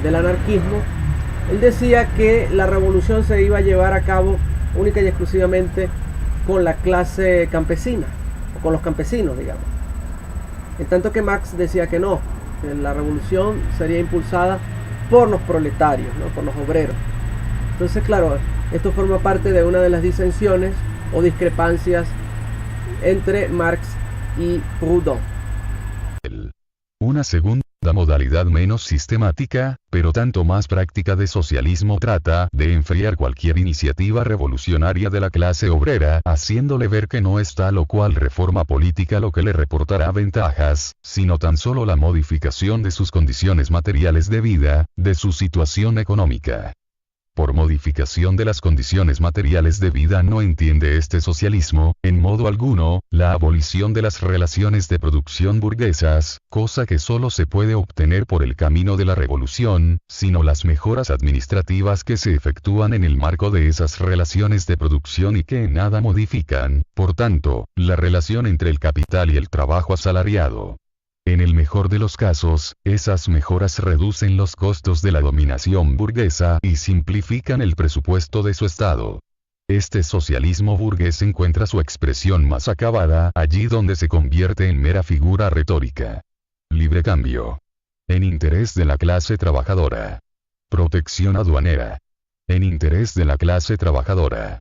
Speaker 1: Del anarquismo, él decía que la revolución se iba a llevar a cabo única y exclusivamente con la clase campesina, o con los campesinos, digamos. En tanto que Marx decía que no, que la revolución sería impulsada por los proletarios, ¿no? Por los obreros. Entonces, claro, esto forma parte de una de las disensiones o discrepancias entre Marx y Proudhon.
Speaker 2: Una segunda modalidad menos sistemática, pero tanto más práctica de socialismo trata de enfriar cualquier iniciativa revolucionaria de la clase obrera, haciéndole ver que no es tal o cual reforma política lo que le reportará ventajas, sino tan solo la modificación de sus condiciones materiales de vida, de su situación económica. Por modificación de las condiciones materiales de vida no entiende este socialismo, en modo alguno, la abolición de las relaciones de producción burguesas, cosa que solo se puede obtener por el camino de la revolución, sino las mejoras administrativas que se efectúan en el marco de esas relaciones de producción y que en nada modifican, por tanto, la relación entre el capital y el trabajo asalariado. En el mejor de los casos, esas mejoras reducen los costos de la dominación burguesa y simplifican el presupuesto de su Estado. Este socialismo burgués encuentra su expresión más acabada allí donde se convierte en mera figura retórica. Libre cambio. En interés de la clase trabajadora. Protección aduanera. En interés de la clase trabajadora.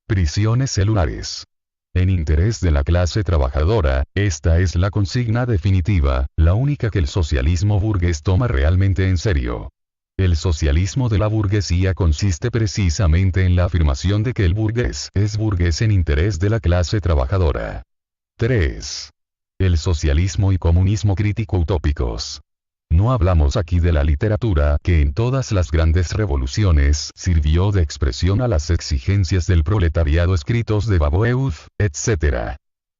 Speaker 2: Prisiones celulares. En interés de la clase trabajadora, esta es la consigna definitiva, la única que el socialismo burgués toma realmente en serio. El socialismo de la burguesía consiste precisamente en la afirmación de que el burgués es burgués en interés de la clase trabajadora. 3. El socialismo y comunismo crítico utópicos. No hablamos aquí de la literatura que en todas las grandes revoluciones sirvió de expresión a las exigencias del proletariado escritos de Babeuf, etc.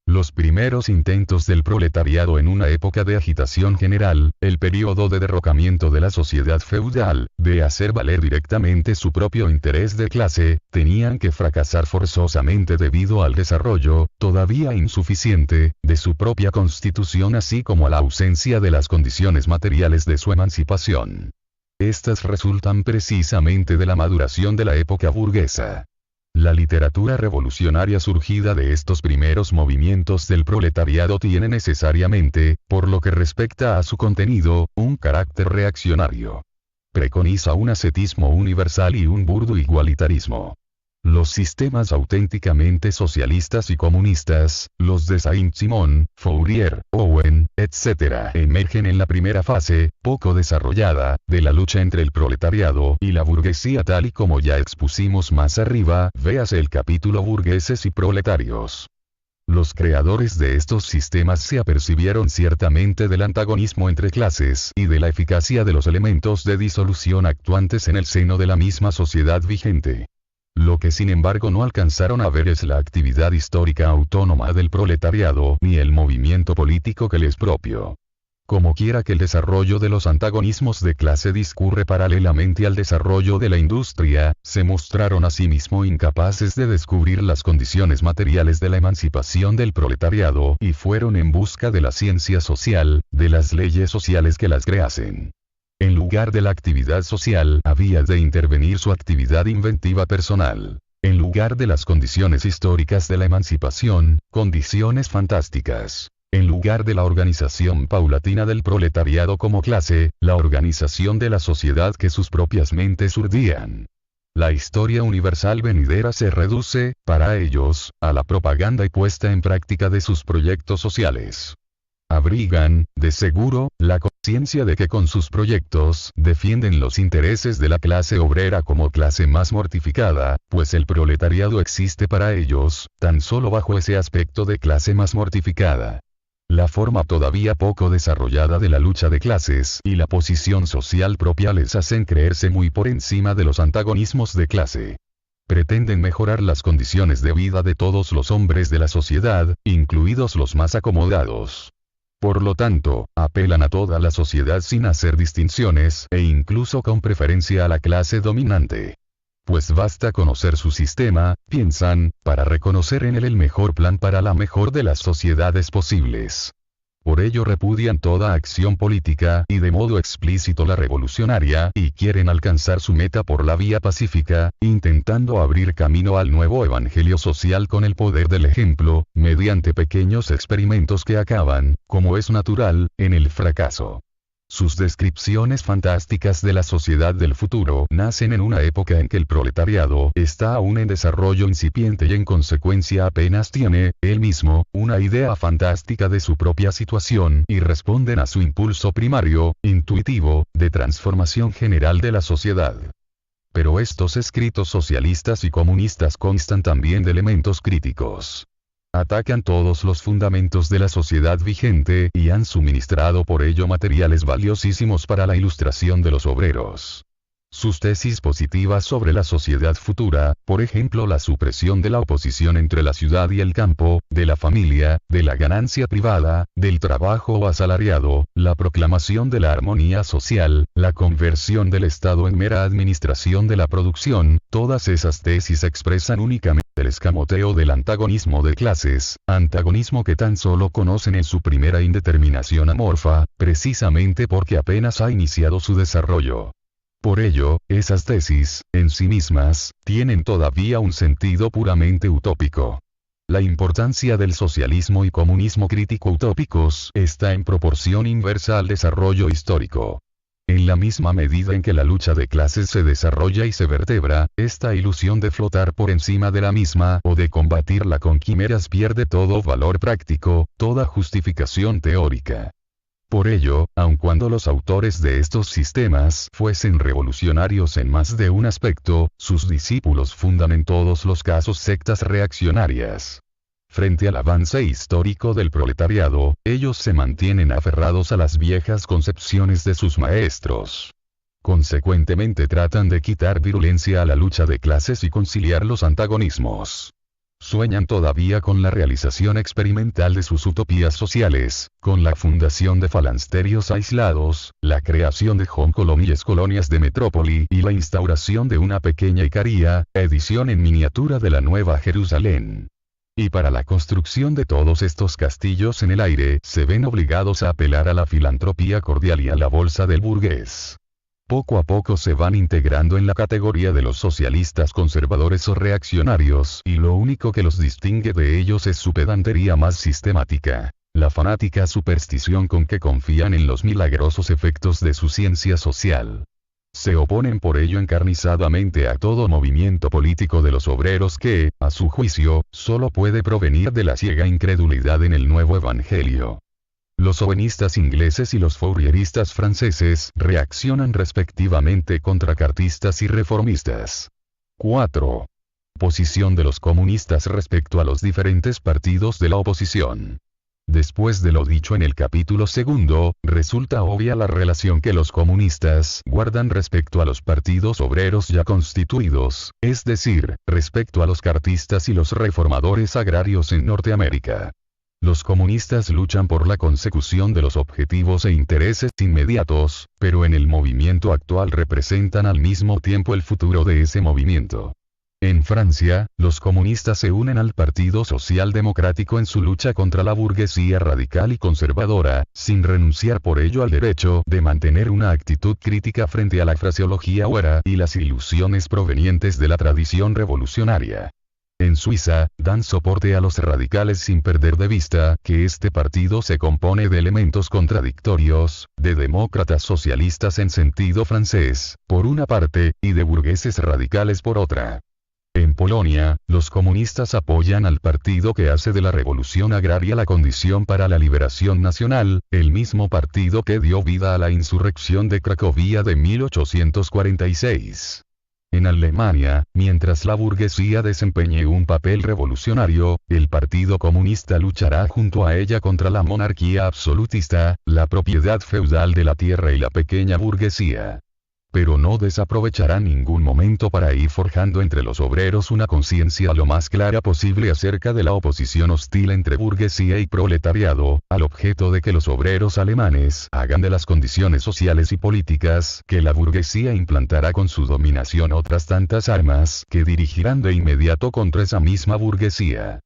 Speaker 2: Los primeros intentos del proletariado en una época de agitación general, el período de derrocamiento de la sociedad feudal, de hacer valer directamente su propio interés de clase, tenían que fracasar forzosamente debido al desarrollo, todavía insuficiente, de su propia constitución así como a la ausencia de las condiciones materiales de su emancipación. Estas resultan precisamente de la maduración de la época burguesa. La literatura revolucionaria surgida de estos primeros movimientos del proletariado tiene necesariamente, por lo que respecta a su contenido, un carácter reaccionario. Preconiza un ascetismo universal y un burdo igualitarismo. Los sistemas auténticamente socialistas y comunistas, los de Saint-Simon, Fourier, Owen, etc., emergen en la primera fase, poco desarrollada, de la lucha entre el proletariado y la burguesía tal y como ya expusimos más arriba, véase el capítulo Burgueses y Proletarios. Los creadores de estos sistemas se apercibieron ciertamente del antagonismo entre clases y de la eficacia de los elementos de disolución actuantes en el seno de la misma sociedad vigente. Lo que sin embargo no alcanzaron a ver es la actividad histórica autónoma del proletariado ni el movimiento político que le es propio. Como quiera que el desarrollo de los antagonismos de clase discurre paralelamente al desarrollo de la industria, se mostraron asimismo incapaces de descubrir las condiciones materiales de la emancipación del proletariado y fueron en busca de la ciencia social, de las leyes sociales que las creasen. En lugar de la actividad social, había de intervenir su actividad inventiva personal. En lugar de las condiciones históricas de la emancipación, condiciones fantásticas. En lugar de la organización paulatina del proletariado como clase, la organización de la sociedad que sus propias mentes urdían. La historia universal venidera se reduce, para ellos, a la propaganda y puesta en práctica de sus proyectos sociales. Abrigan, de seguro, la conciencia de que con sus proyectos defienden los intereses de la clase obrera como clase más mortificada, pues el proletariado existe para ellos, tan solo bajo ese aspecto de clase más mortificada. La forma todavía poco desarrollada de la lucha de clases y la posición social propia les hacen creerse muy por encima de los antagonismos de clase. Pretenden mejorar las condiciones de vida de todos los hombres de la sociedad, incluidos los más acomodados. Por lo tanto, apelan a toda la sociedad sin hacer distinciones, e incluso con preferencia a la clase dominante. Pues basta conocer su sistema, piensan, para reconocer en él el mejor plan para la mejor de las sociedades posibles. Por ello repudian toda acción política y de modo explícito la revolucionaria, y quieren alcanzar su meta por la vía pacífica, intentando abrir camino al nuevo evangelio social con el poder del ejemplo, mediante pequeños experimentos que acaban, como es natural, en el fracaso. Sus descripciones fantásticas de la sociedad del futuro nacen en una época en que el proletariado está aún en desarrollo incipiente y en consecuencia apenas tiene, él mismo, una idea fantástica de su propia situación y responden a su impulso primario, intuitivo, de transformación general de la sociedad. Pero estos escritos socialistas y comunistas constan también de elementos críticos. Atacan todos los fundamentos de la sociedad vigente y han suministrado por ello materiales valiosísimos para la ilustración de los obreros. Sus tesis positivas sobre la sociedad futura, por ejemplo la supresión de la oposición entre la ciudad y el campo, de la familia, de la ganancia privada, del trabajo asalariado, la proclamación de la armonía social, la conversión del Estado en mera administración de la producción, todas esas tesis expresan únicamente el escamoteo del antagonismo de clases, antagonismo que tan solo conocen en su primera indeterminación amorfa, precisamente porque apenas ha iniciado su desarrollo. Por ello, esas tesis, en sí mismas, tienen todavía un sentido puramente utópico. La importancia del socialismo y comunismo crítico utópicos está en proporción inversa al desarrollo histórico. En la misma medida en que la lucha de clases se desarrolla y se vertebra, esta ilusión de flotar por encima de la misma o de combatirla con quimeras pierde todo valor práctico, toda justificación teórica. Por ello, aun cuando los autores de estos sistemas fuesen revolucionarios en más de un aspecto, sus discípulos fundan en todos los casos sectas reaccionarias. Frente al avance histórico del proletariado, ellos se mantienen aferrados a las viejas concepciones de sus maestros. Consecuentemente tratan de quitar virulencia a la lucha de clases y conciliar los antagonismos. Sueñan todavía con la realización experimental de sus utopías sociales, con la fundación de falansterios aislados, la creación de colonias de metrópoli y la instauración de una pequeña Icaría, edición en miniatura de la Nueva Jerusalén. Y para la construcción de todos estos castillos en el aire, se ven obligados a apelar a la filantropía cordial y a la bolsa del burgués. Poco a poco se van integrando en la categoría de los socialistas conservadores o reaccionarios, y lo único que los distingue de ellos es su pedantería más sistemática, la fanática superstición con que confían en los milagrosos efectos de su ciencia social. Se oponen por ello encarnizadamente a todo movimiento político de los obreros que, a su juicio, solo puede provenir de la ciega incredulidad en el nuevo evangelio. Los owenistas ingleses y los fourieristas franceses reaccionan respectivamente contra cartistas y reformistas. 4. Posición de los comunistas respecto a los diferentes partidos de la oposición. Después de lo dicho en el capítulo segundo, resulta obvia la relación que los comunistas guardan respecto a los partidos obreros ya constituidos, es decir, respecto a los cartistas y los reformadores agrarios en Norteamérica. Los comunistas luchan por la consecución de los objetivos e intereses inmediatos, pero en el movimiento actual representan al mismo tiempo el futuro de ese movimiento. En Francia, los comunistas se unen al Partido Socialdemocrático en su lucha contra la burguesía radical y conservadora, sin renunciar por ello al derecho de mantener una actitud crítica frente a la fraseología huera y las ilusiones provenientes de la tradición revolucionaria. En Suiza, dan soporte a los radicales sin perder de vista que este partido se compone de elementos contradictorios, de demócratas socialistas en sentido francés, por una parte, y de burgueses radicales por otra. En Polonia, los comunistas apoyan al partido que hace de la revolución agraria la condición para la liberación nacional, el mismo partido que dio vida a la insurrección de Cracovia de 1846. En Alemania, mientras la burguesía desempeñe un papel revolucionario, el Partido Comunista luchará junto a ella contra la monarquía absolutista, la propiedad feudal de la tierra y la pequeña burguesía. Pero no desaprovechará ningún momento para ir forjando entre los obreros una conciencia lo más clara posible acerca de la oposición hostil entre burguesía y proletariado, al objeto de que los obreros alemanes hagan de las condiciones sociales y políticas que la burguesía implantará con su dominación otras tantas armas que dirigirán de inmediato contra esa misma burguesía.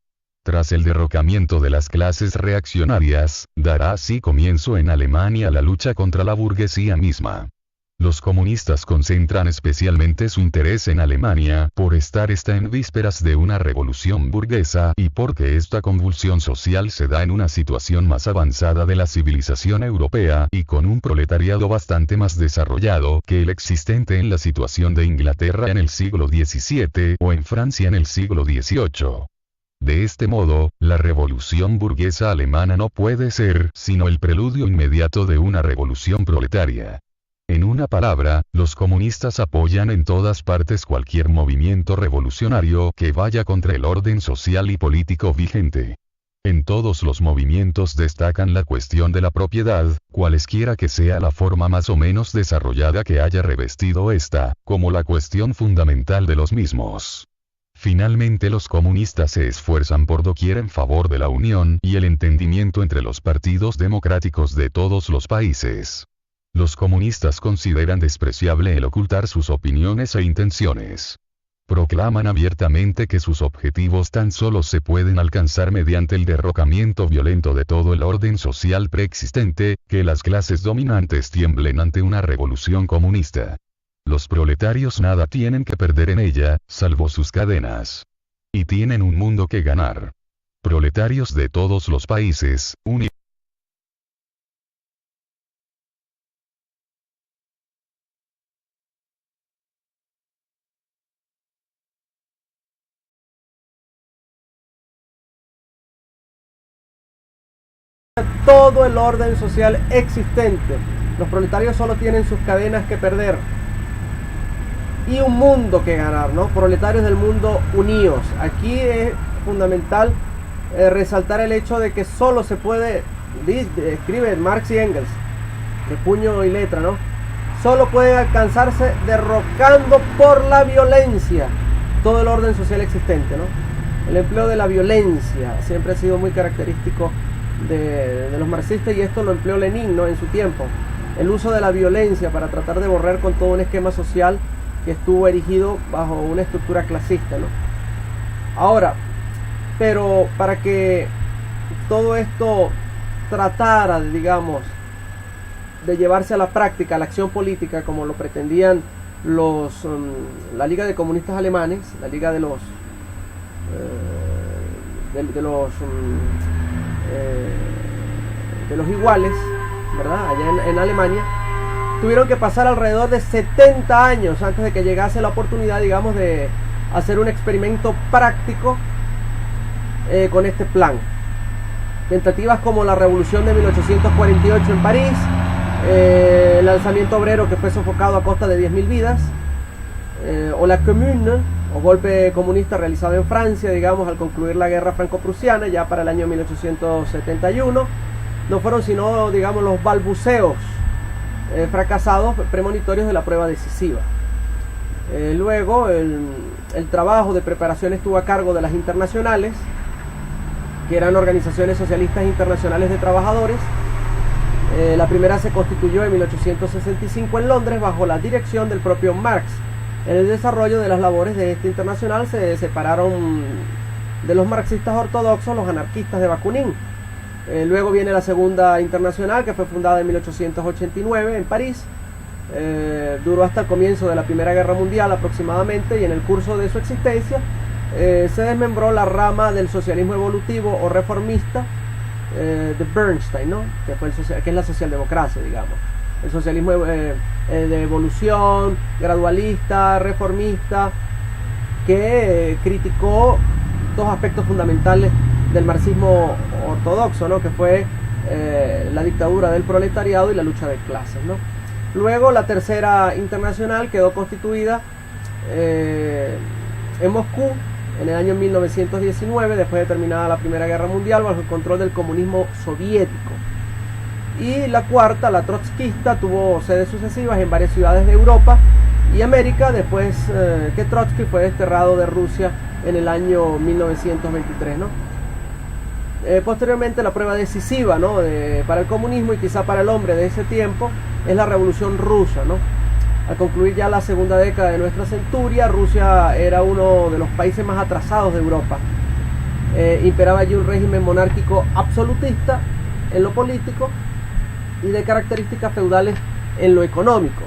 Speaker 2: Tras el derrocamiento de las clases reaccionarias, dará así comienzo en Alemania la lucha contra la burguesía misma. Los comunistas concentran especialmente su interés en Alemania por estar en vísperas de una revolución burguesa y porque esta convulsión social se da en una situación más avanzada de la civilización europea y con un proletariado bastante más desarrollado que el existente en la situación de Inglaterra en el siglo XVII o en Francia en el siglo XVIII. De este modo, la revolución burguesa alemana no puede ser sino el preludio inmediato de una revolución proletaria. En una palabra, los comunistas apoyan en todas partes cualquier movimiento revolucionario que vaya contra el orden social y político vigente. En todos los movimientos destacan la cuestión de la propiedad, cualesquiera que sea la forma más o menos desarrollada que haya revestido esta, como la cuestión fundamental de los mismos. Finalmente los comunistas se esfuerzan por doquier en favor de la unión y el entendimiento entre los partidos democráticos de todos los países. Los comunistas consideran despreciable el ocultar sus opiniones e intenciones. Proclaman abiertamente que sus objetivos tan solo se pueden alcanzar mediante el derrocamiento violento de todo el orden social preexistente, que las clases dominantes tiemblen ante una revolución comunista. Los proletarios nada tienen que perder en ella, salvo sus cadenas. Y tienen un mundo que ganar. Proletarios de todos los países,
Speaker 1: todo el orden social existente. Los proletarios solo tienen sus cadenas que perder y un mundo que ganar, ¿no? Proletarios del mundo unidos. Aquí es fundamental resaltar el hecho de que solo se puede, escribe Marx y Engels, de puño y letra, ¿no? Solo puede alcanzarse derrocando por la violencia todo el orden social existente, ¿no? El empleo de la violencia siempre ha sido muy característico de los marxistas, y esto lo empleó Lenin, ¿no? En su tiempo. El uso de la violencia para tratar de borrar con todo un esquema social que estuvo erigido bajo una estructura clasista, ¿no? Ahora, pero para que todo esto tratara, digamos, de llevarse a la práctica, a la acción política, como lo pretendían la Liga de Comunistas Alemanes, la Liga de los iguales, ¿verdad? Allá en Alemania, tuvieron que pasar alrededor de 70 años antes de que llegase la oportunidad, digamos, de hacer un experimento práctico con este plan. Tentativas como la Revolución de 1848 en París, el alzamiento obrero que fue sofocado a costa de 10.000 vidas, o la Commune, o golpe comunista realizado en Francia, digamos, al concluir la guerra franco-prusiana, ya para el año 1871, no fueron sino, digamos, los balbuceos fracasados premonitorios de la prueba decisiva. Luego, el trabajo de preparación estuvo a cargo de las internacionales, que eran organizaciones socialistas internacionales de trabajadores. La primera se constituyó en 1865 en Londres bajo la dirección del propio Marx. En el desarrollo de las labores de esta internacional se separaron de los marxistas ortodoxos los anarquistas de Bakunin. Luego viene la segunda internacional, que fue fundada en 1889 en París. Duró hasta el comienzo de la Primera Guerra Mundial aproximadamente, y en el curso de su existencia se desmembró la rama del socialismo evolutivo o reformista de Bernstein, ¿no? que es la socialdemocracia, digamos. El socialismo de evolución, gradualista, reformista, que criticó dos aspectos fundamentales del marxismo ortodoxo, ¿no? Que fue la dictadura del proletariado y la lucha de clases, ¿no? Luego la tercera internacional quedó constituida en Moscú en el año 1919, después de terminada la Primera Guerra Mundial, bajo el control del comunismo soviético. Y la cuarta, la trotskista, tuvo sedes sucesivas en varias ciudades de Europa y América, después que Trotsky fue desterrado de Rusia en el año 1923, ¿no? Posteriormente, la prueba decisiva, ¿no? Para el comunismo y quizá para el hombre de ese tiempo es la Revolución Rusa, ¿no? Al concluir ya la segunda década de nuestra centuria, Rusia era uno de los países más atrasados de Europa. Imperaba allí un régimen monárquico absolutista en lo político y de características feudales en lo económico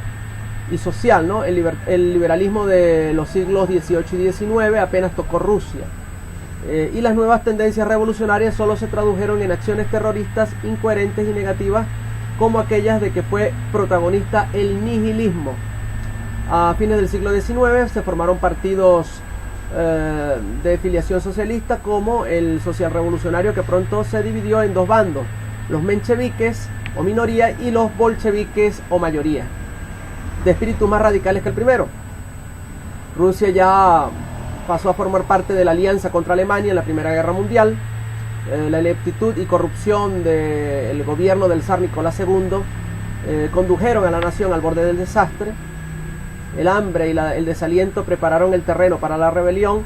Speaker 1: y social, ¿no? El liberalismo de los siglos XVIII y XIX apenas tocó Rusia. Y las nuevas tendencias revolucionarias solo se tradujeron en acciones terroristas incoherentes y negativas, como aquellas de que fue protagonista el nihilismo. A fines del siglo XIX se formaron partidos de filiación socialista, como el social revolucionario, que pronto se dividió en dos bandos: los mencheviques o minoría y los bolcheviques o mayoría, de espíritus más radicales que el primero. Rusia ya pasó a formar parte de la alianza contra Alemania en la Primera Guerra Mundial. la ineptitud y corrupción del gobierno del zar Nicolás II condujeron a la nación al borde del desastre. El hambre y el desaliento prepararon el terreno para la rebelión.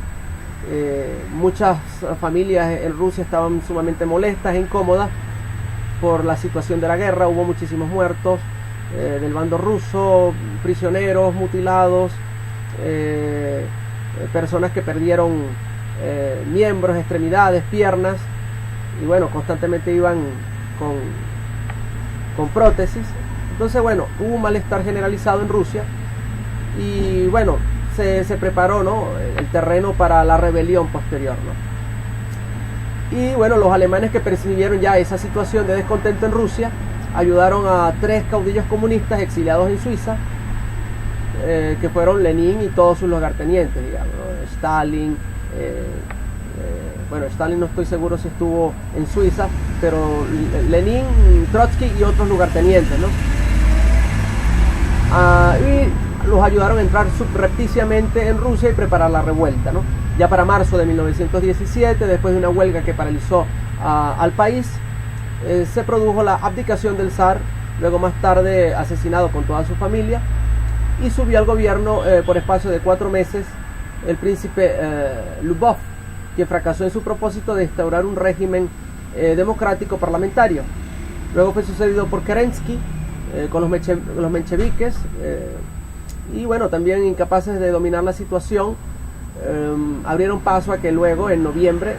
Speaker 1: Muchas familias en Rusia estaban sumamente molestas e incómodas por la situación de la guerra. Hubo muchísimos muertos del bando ruso, prisioneros, mutilados, personas que perdieron miembros, extremidades, piernas, y bueno, constantemente iban con prótesis. Entonces, bueno, hubo un malestar generalizado en Rusia y bueno, se preparó, ¿no?, el terreno para la rebelión posterior, ¿no? Y bueno, los alemanes, que percibieron ya esa situación de descontento en Rusia, ayudaron a 3 caudillos comunistas exiliados en Suiza, que fueron Lenin y todos sus lugartenientes, digamos, ¿no? Stalin, bueno, Stalin no estoy seguro si estuvo en Suiza, pero Lenin, Trotsky y otros lugartenientes, ¿no? Y los ayudaron a entrar subrepticiamente en Rusia y preparar la revuelta, ¿no? Ya para marzo de 1917, después de una huelga que paralizó al país, se produjo la abdicación del zar, luego más tarde asesinado con toda su familia, y subió al gobierno por espacio de 4 meses el príncipe Lubov, quien fracasó en su propósito de instaurar un régimen democrático parlamentario. Luego fue sucedido por Kerensky con los mencheviques, y bueno, también incapaces de dominar la situación, abrieron paso a que luego, en noviembre,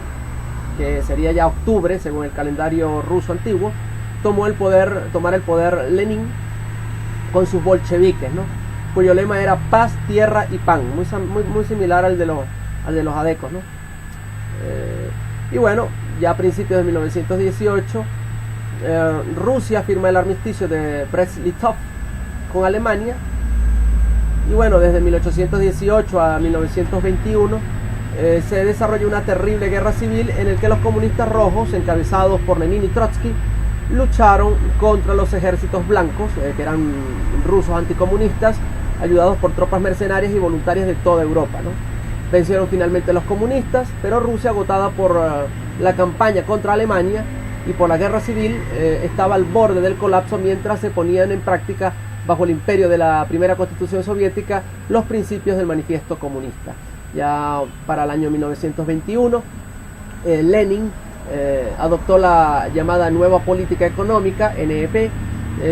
Speaker 1: que sería ya octubre según el calendario ruso antiguo, tomara el poder Lenin con sus bolcheviques, ¿no?, cuyo lema era paz, tierra y pan, muy similar al de los adecos, ¿no? Y bueno, ya a principios de 1918, Rusia firma el armisticio de Brest-Litov con Alemania. Y bueno, desde 1818 a 1921 se desarrolla una terrible guerra civil en el que los comunistas rojos, encabezados por Lenin y Trotsky, lucharon contra los ejércitos blancos, que eran rusos anticomunistas, ayudados por tropas mercenarias y voluntarias de toda Europa, ¿no? Vencieron finalmente los comunistas, pero Rusia, agotada por la campaña contra Alemania y por la guerra civil, estaba al borde del colapso mientras se ponían en práctica, bajo el imperio de la primera constitución soviética, los principios del manifiesto comunista. Ya para el año 1921, Lenin adoptó la llamada Nueva Política Económica, NEP,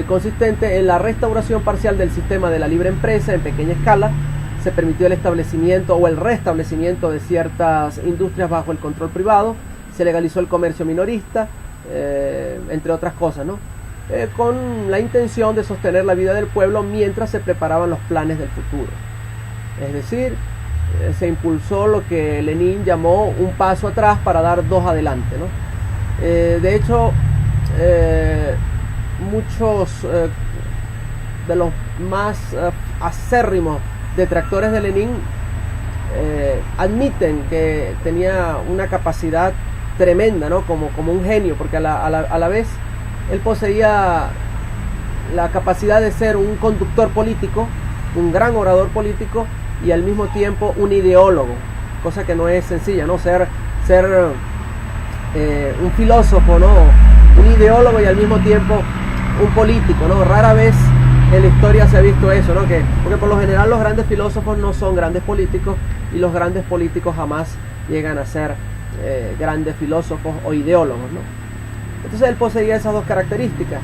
Speaker 1: consistente en la restauración parcial del sistema de la libre empresa en pequeña escala. Se permitió el establecimiento o el restablecimiento de ciertas industrias bajo el control privado, se legalizó el comercio minorista, entre otras cosas, ¿no? Con la intención de sostener la vida del pueblo mientras se preparaban los planes del futuro. Es decir, se impulsó lo que Lenin llamó un paso atrás para dar 2 adelante, ¿no? De hecho, muchos de los más acérrimos detractores de Lenin admiten que tenía una capacidad tremenda, ¿no?, como un genio, porque a la vez él poseía la capacidad de ser un conductor político, un gran orador político, y al mismo tiempo un ideólogo, cosa que no es sencilla, ¿no? Ser un filósofo, ¿no?, un ideólogo y al mismo tiempo un político, ¿no? Rara vez en la historia se ha visto eso, ¿no? Porque por lo general los grandes filósofos no son grandes políticos, y los grandes políticos jamás llegan a ser grandes filósofos o ideólogos, ¿no? Entonces él poseía esas 2 características.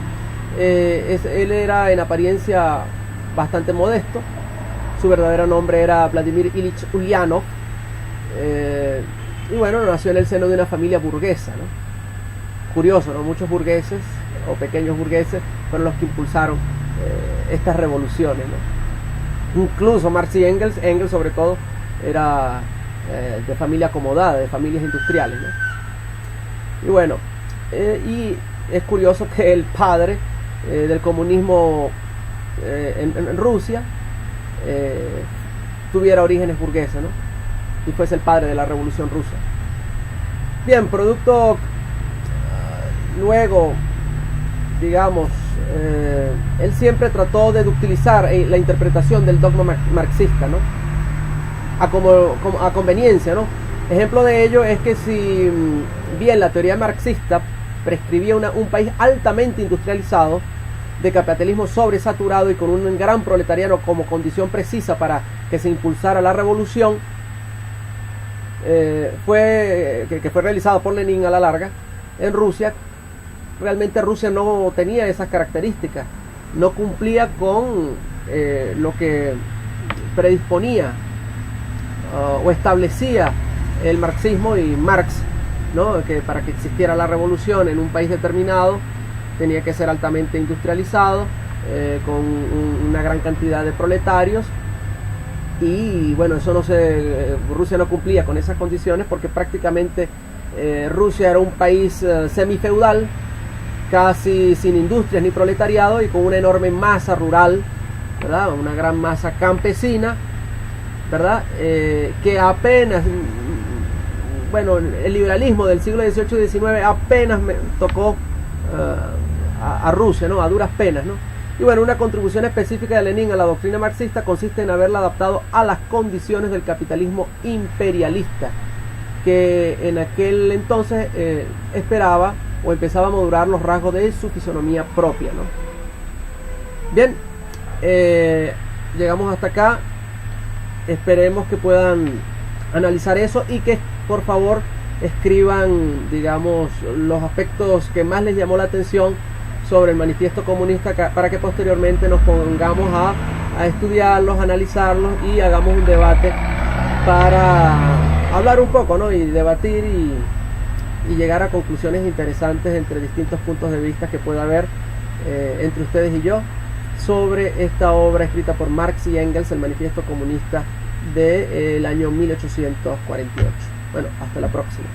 Speaker 1: Él era en apariencia bastante modesto. Su verdadero nombre era Vladimir Ilich Ulyanov, y bueno, nació en el seno de una familia burguesa, ¿no? Curioso, ¿no? Muchos burgueses o pequeños burgueses fueron los que impulsaron estas revoluciones, ¿no? Incluso Marx y Engels sobre todo, era de familia acomodada, de familias industriales, ¿no? Y bueno, y es curioso que el padre del comunismo en Rusia tuviera orígenes burgueses, ¿no?, y fuese el padre de la revolución rusa. Bien, producto luego, digamos, él siempre trató de utilizar la interpretación del dogma marxista, ¿no?, a conveniencia, ¿no? Ejemplo de ello es que si bien la teoría marxista prescribía un país altamente industrializado, de capitalismo sobresaturado y con un gran proletariado como condición precisa para que se impulsara la revolución, que fue realizado por Lenin a la larga en Rusia, realmente Rusia no tenía esas características, no cumplía con lo que predisponía o establecía el marxismo y Marx, ¿no? Que para que existiera la revolución en un país determinado tenía que ser altamente industrializado, con una gran cantidad de proletarios, y bueno, Rusia no cumplía con esas condiciones porque prácticamente Rusia era un país semifeudal, casi sin industrias ni proletariado y con una enorme masa rural, ¿verdad? Una gran masa campesina, ¿verdad? Que apenas, bueno, el liberalismo del siglo XVIII y XIX apenas tocó a Rusia, ¿no? A duras penas, ¿no? Y bueno, una contribución específica de Lenin a la doctrina marxista consiste en haberla adaptado a las condiciones del capitalismo imperialista, que en aquel entonces esperaba o empezaba a madurar los rasgos de su fisonomía propia, ¿no? Bien, llegamos hasta acá. Esperemos que puedan analizar eso y que por favor escriban, digamos, los aspectos que más les llamó la atención sobre el manifiesto comunista, para que posteriormente nos pongamos a estudiarlos, analizarlos y hagamos un debate para hablar un poco, ¿no? Y debatir y llegar a conclusiones interesantes entre distintos puntos de vista que pueda haber entre ustedes y yo sobre esta obra escrita por Marx y Engels, el manifiesto comunista del año 1848. Bueno, hasta la próxima.